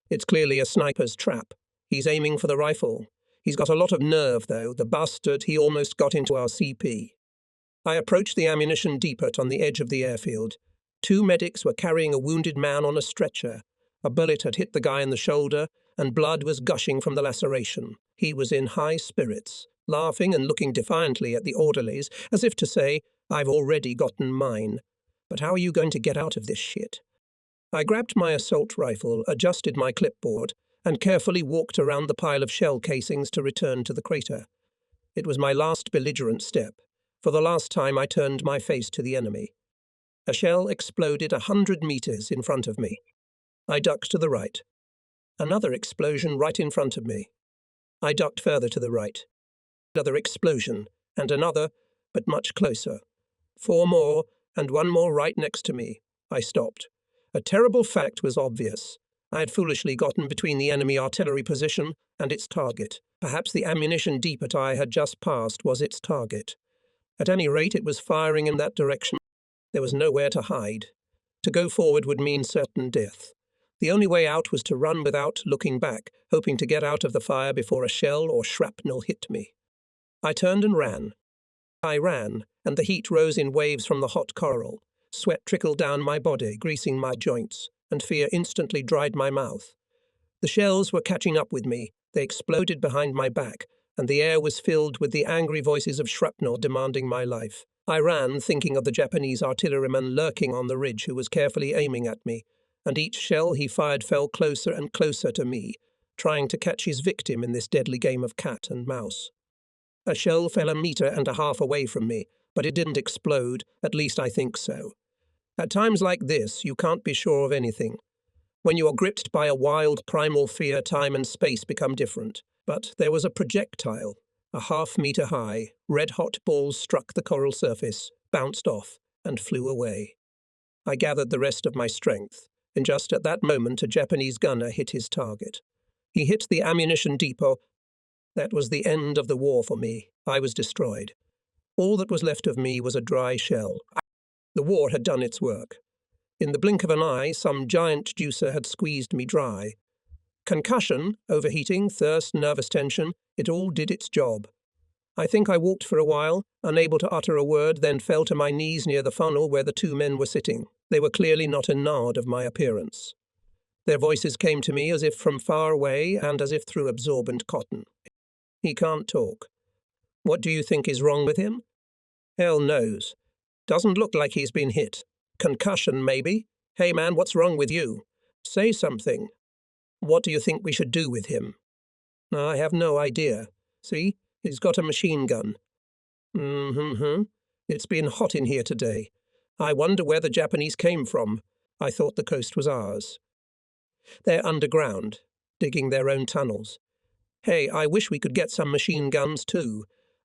"It's clearly a sniper's trap. He's aiming for the rifle. He's got a lot of nerve, though, the bastard. He almost got into our CP." I approached the ammunition depot on the edge of the airfield. 2 medics were carrying a wounded man on a stretcher. A bullet had hit the guy in the shoulder, and blood was gushing from the laceration. He was in high spirits, laughing and looking defiantly at the orderlies, as if to say, "I've already gotten mine. But how are you going to get out of this shit?" I grabbed my assault rifle, adjusted my clipboard, and carefully walked around the pile of shell casings to return to the crater. It was my last belligerent step. For the last time I turned my face to the enemy. A shell exploded 100 meters in front of me. I ducked to the right. Another explosion right in front of me. I ducked further to the right. Another explosion, and another, but much closer. 4 more, and 1 more right next to me. I stopped. A terrible fact was obvious. I had foolishly gotten between the enemy artillery position and its target. Perhaps the ammunition depot I had just passed was its target. At any rate, it was firing in that direction. There was nowhere to hide. To go forward would mean certain death. The only way out was to run without looking back, hoping to get out of the fire before a shell or shrapnel hit me. I turned and ran. I ran, and the heat rose in waves from the hot coral. Sweat trickled down my body, greasing my joints, and fear instantly dried my mouth. The shells were catching up with me. They exploded behind my back, and the air was filled with the angry voices of shrapnel demanding my life. I ran, thinking of the Japanese artilleryman lurking on the ridge who was carefully aiming at me, and each shell he fired fell closer and closer to me, trying to catch his victim in this deadly game of cat and mouse. A shell fell 1.5 meters away from me, but it didn't explode, at least I think so. At times like this, you can't be sure of anything. When you are gripped by a wild primal fear, time and space become different. But there was a projectile, 1/2 meter high. Red-hot balls struck the coral surface, bounced off, and flew away. I gathered the rest of my strength, and just at that moment a Japanese gunner hit his target. He hit the ammunition depot. That was the end of the war for me. I was destroyed. All that was left of me was a dry shell. The war had done its work. In the blink of an eye, some giant juicer had squeezed me dry. Concussion, overheating, thirst, nervous tension, it all did its job. I think I walked for a while, unable to utter a word, then fell to my knees near the funnel where the two men were sitting. They were clearly not a nod of my appearance. Their voices came to me as if from far away and as if through absorbent cotton. He can't talk. What do you think is wrong with him? Hell knows. Doesn't look like he's been hit. Concussion, maybe. Hey man, what's wrong with you? Say something. What do you think we should do with him? I have no idea. See, he's got a machine gun. It's been hot in here today. I wonder where the Japanese came from. I thought the coast was ours. They're underground, digging their own tunnels. Hey, I wish we could get some machine guns too.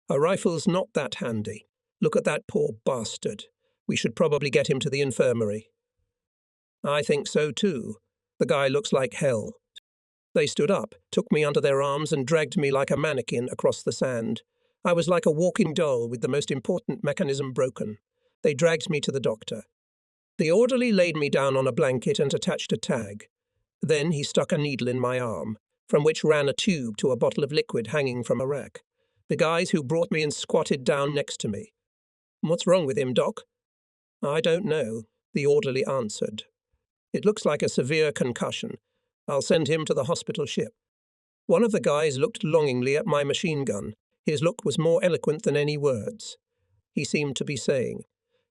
A rifle's not that handy. Look at that poor bastard. We should probably get him to the infirmary. I think so too. The guy looks like hell. They stood up, took me under their arms and dragged me like a mannequin across the sand. I was like a walking doll with the most important mechanism broken. They dragged me to the doctor. The orderly laid me down on a blanket and attached a tag. Then he stuck a needle in my arm, from which ran a tube to a bottle of liquid hanging from a rack. The guys who brought me in squatted down next to me. What's wrong with him, Doc? I don't know, the orderly answered. It looks like a severe concussion. I'll send him to the hospital ship. One of the guys looked longingly at my machine gun. His look was more eloquent than any words. He seemed to be saying,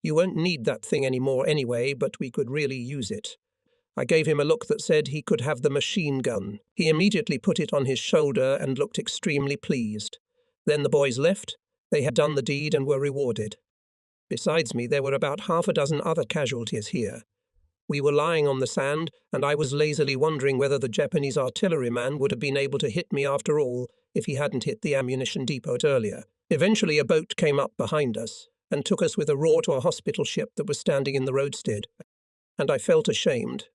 "You won't need that thing anymore anyway, but we could really use it." I gave him a look that said he could have the machine gun. He immediately put it on his shoulder and looked extremely pleased. Then the boys left. They had done the deed and were rewarded. Besides me, there were about half a dozen other casualties here. We were lying on the sand, and I was lazily wondering whether the Japanese artilleryman would have been able to hit me after all if he hadn't hit the ammunition depot earlier. Eventually a boat came up behind us and took us with a roar to a hospital ship that was standing in the roadstead, and I felt ashamed.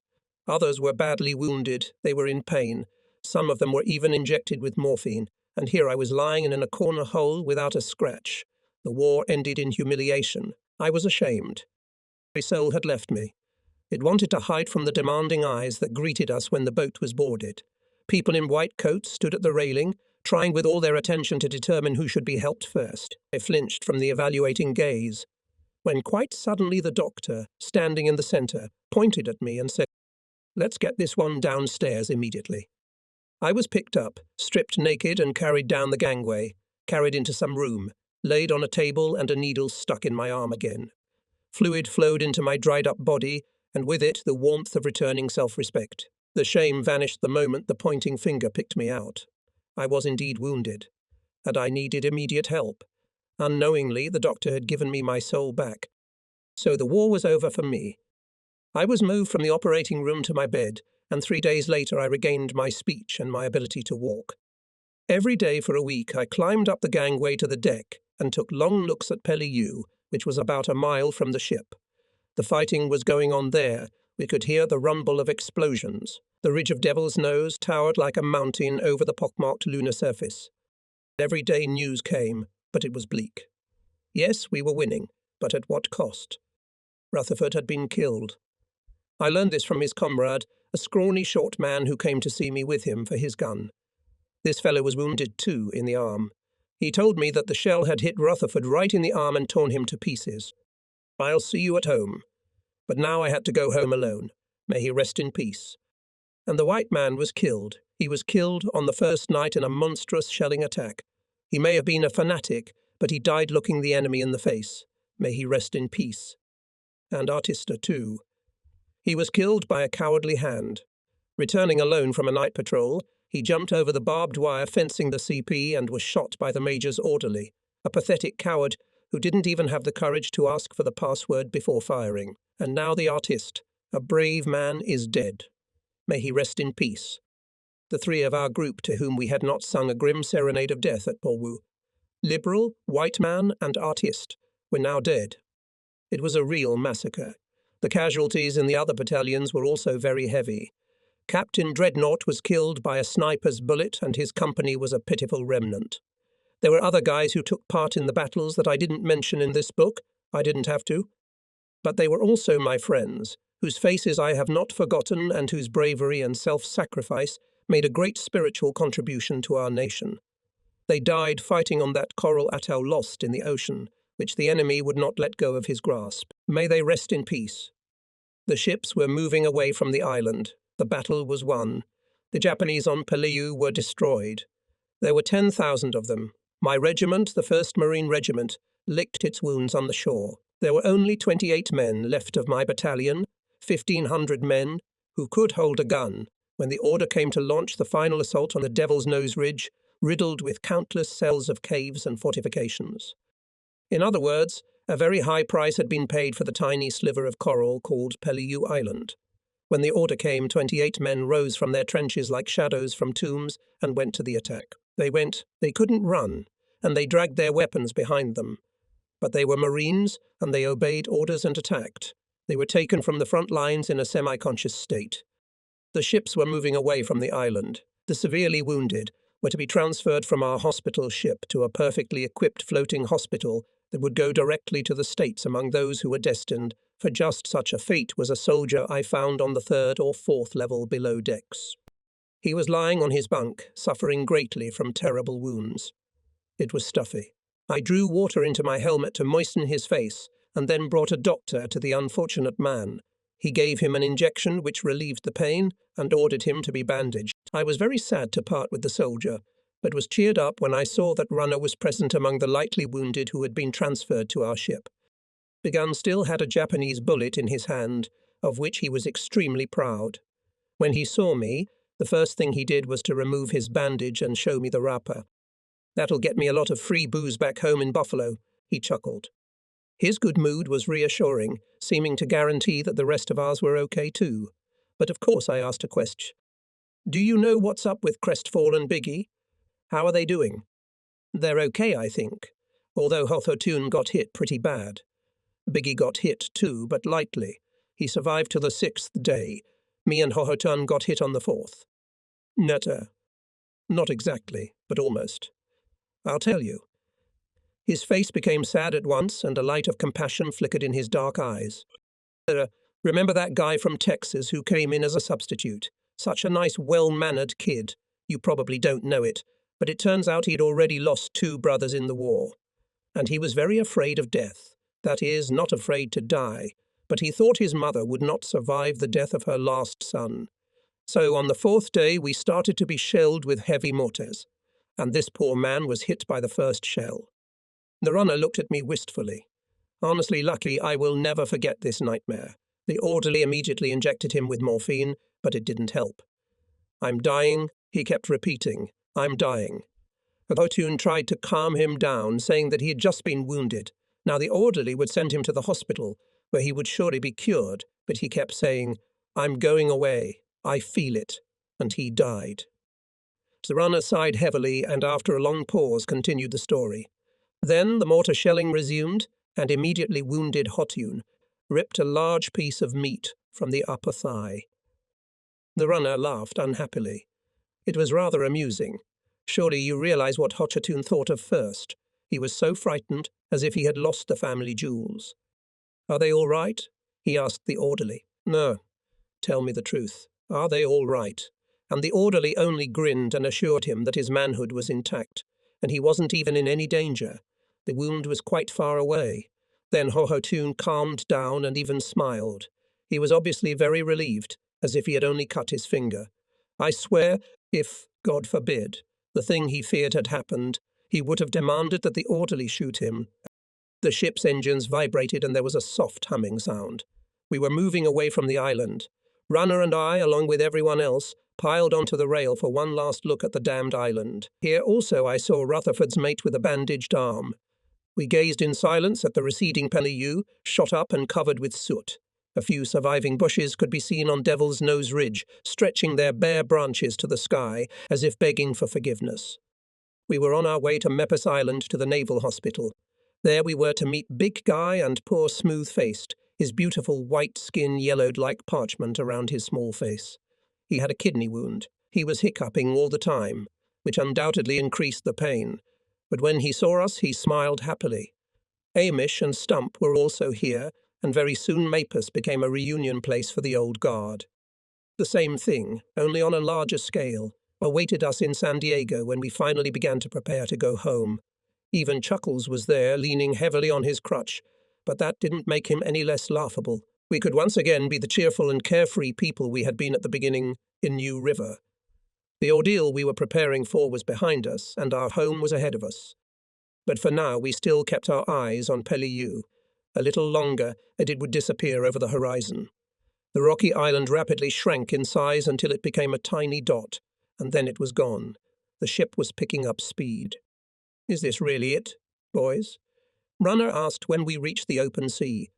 Others were badly wounded. They were in pain. Some of them were even injected with morphine, and here I was lying in a corner hole without a scratch. The war ended in humiliation. I was ashamed. My soul had left me. It wanted to hide from the demanding eyes that greeted us when the boat was boarded. People in white coats stood at the railing, trying with all their attention to determine who should be helped first. I flinched from the evaluating gaze, when quite suddenly the doctor, standing in the centre, pointed at me and said, "Let's get this one downstairs immediately." I was picked up, stripped naked and carried down the gangway, carried into some room, laid on a table and a needle stuck in my arm again. Fluid flowed into my dried-up body, and with it the warmth of returning self-respect. The shame vanished the moment the pointing finger picked me out. I was indeed wounded, and I needed immediate help. Unknowingly, the doctor had given me my soul back. So the war was over for me. I was moved from the operating room to my bed, and 3 days later I regained my speech and my ability to walk. Every day for a week I climbed up the gangway to the deck and took long looks at Peleliu, which was about a mile from the ship. The fighting was going on there. We could hear the rumble of explosions. The ridge of Devil's Nose towered like a mountain over the pockmarked lunar surface. Every day news came, but it was bleak. Yes, we were winning, but at what cost? Rutherford had been killed. I learned this from his comrade, a scrawny short man who came to see me with him for his gun. This fellow was wounded too, in the arm. He told me that the shell had hit Rutherford right in the arm and torn him to pieces. "I'll see you at home." But now I had to go home alone. May he rest in peace. And the white man was killed. He was killed on the first night in a monstrous shelling attack. He may have been a fanatic, but he died looking the enemy in the face. May he rest in peace. And Artista too. He was killed by a cowardly hand. Returning alone from a night patrol, he jumped over the barbed wire fencing the CP and was shot by the major's orderly, a pathetic coward who didn't even have the courage to ask for the password before firing. And now the artist, a brave man, is dead. May he rest in peace. The three of our group to whom we had not sung a grim serenade of death at Polwu, Liberal, white man, and artist, were now dead. It was a real massacre. The casualties in the other battalions were also very heavy. Captain Dreadnought was killed by a sniper's bullet, and his company was a pitiful remnant. There were other guys who took part in the battles that I didn't mention in this book. I didn't have to. But they were also my friends, whose faces I have not forgotten and whose bravery and self-sacrifice made a great spiritual contribution to our nation. They died fighting on that coral atoll lost in the ocean, which the enemy would not let go of his grasp. May they rest in peace. The ships were moving away from the island. The battle was won. The Japanese on Peleliu were destroyed. There were 10,000 of them. My regiment, the 1st Marine Regiment, licked its wounds on the shore. There were only 28 men left of my battalion, 1,500 men, who could hold a gun, when the order came to launch the final assault on the Devil's Nose Ridge, riddled with countless cells of caves and fortifications. In other words, a very high price had been paid for the tiny sliver of coral called Peleliu Island. When the order came, 28 men rose from their trenches like shadows from tombs and went to the attack. They couldn't run, and they dragged their weapons behind them. But they were Marines, and they obeyed orders and attacked. They were taken from the front lines in a semi-conscious state. The ships were moving away from the island. The severely wounded were to be transferred from our hospital ship to a perfectly equipped floating hospital that would go directly to the States. Among those who were destined for just such a fate was a soldier I found on the 3rd or 4th level below decks. He was lying on his bunk, suffering greatly from terrible wounds. It was stuffy. I drew water into my helmet to moisten his face, and then brought a doctor to the unfortunate man. He gave him an injection which relieved the pain, and ordered him to be bandaged. I was very sad to part with the soldier, but was cheered up when I saw that Runner was present among the lightly wounded who had been transferred to our ship. Begun still had a Japanese bullet in his hand, of which he was extremely proud. When he saw me, the first thing he did was to remove his bandage and show me the wrapper. "That'll get me a lot of free booze back home in Buffalo," he chuckled. His good mood was reassuring, seeming to guarantee that the rest of ours were okay too. But of course I asked a question. "Do you know what's up with Crestfallen Biggie? How are they doing?" "They're okay, I think, although Hothotun got hit pretty bad. Biggie got hit too, but lightly. He survived to the 6th day. Me and Hohotun got hit on the 4th. Netta. Not exactly, but almost. I'll tell you." His face became sad at once, and a light of compassion flickered in his dark eyes. "Remember that guy from Texas who came in as a substitute? Such a nice, well-mannered kid. You probably don't know it, but it turns out he'd already lost 2 brothers in the war. And he was very afraid of death. That is, not afraid to die, but he thought his mother would not survive the death of her last son. So on the 4th day we started to be shelled with heavy mortars, and this poor man was hit by the first shell. The runner looked at me wistfully. Honestly lucky, I will never forget this nightmare. The orderly immediately injected him with morphine, but it didn't help. 'I'm dying,' he kept repeating. 'I'm dying.' Hothotun tried to calm him down, saying that he had just been wounded. Now the orderly would send him to the hospital, where he would surely be cured, but he kept saying, 'I'm going away. I feel it.' And he died." The runner sighed heavily and after a long pause continued the story. "Then the mortar shelling resumed, and immediately wounded Hotun ripped a large piece of meat from the upper thigh." The runner laughed unhappily. It was rather amusing. Surely you realize what Hotun thought of first. He was so frightened, as if he had lost the family jewels. "Are they all right?" he asked the orderly. "No. Tell me the truth. Are they all right?" And the orderly only grinned and assured him that his manhood was intact, and he wasn't even in any danger. The wound was quite far away. Then Hohotun calmed down and even smiled. He was obviously very relieved, as if he had only cut his finger. I swear, if, God forbid, the thing he feared had happened, he would have demanded that the orderly shoot him. The ship's engines vibrated and there was a soft humming sound. We were moving away from the island. Runner and I, along with everyone else, piled onto the rail for one last look at the damned island. Here also I saw Rutherford's mate with a bandaged arm. We gazed in silence at the receding Peleliu, shot up and covered with soot. A few surviving bushes could be seen on Devil's Nose Ridge, stretching their bare branches to the sky, as if begging for forgiveness. We were on our way to Mepis Island to the naval hospital. There we were to meet Big Guy and poor Smooth-Faced, His beautiful white skin yellowed like parchment around his small face. He had a kidney wound. He was hiccuping all the time, which undoubtedly increased the pain. But when he saw us, he smiled happily. Amish and Stump were also here, and very soon Mapus became a reunion place for the old guard. The same thing, only on a larger scale, awaited us in San Diego when we finally began to prepare to go home. Even Chuckles was there, leaning heavily on his crutch, but that didn't make him any less laughable. We could once again be the cheerful and carefree people we had been at the beginning in New River. The ordeal we were preparing for was behind us, and our home was ahead of us. But for now we still kept our eyes on Peleliu. A little longer, and it would disappear over the horizon. The rocky island rapidly shrank in size until it became a tiny dot, and then it was gone. The ship was picking up speed. "Is this really it, boys?" Runner asked when we reached the open sea.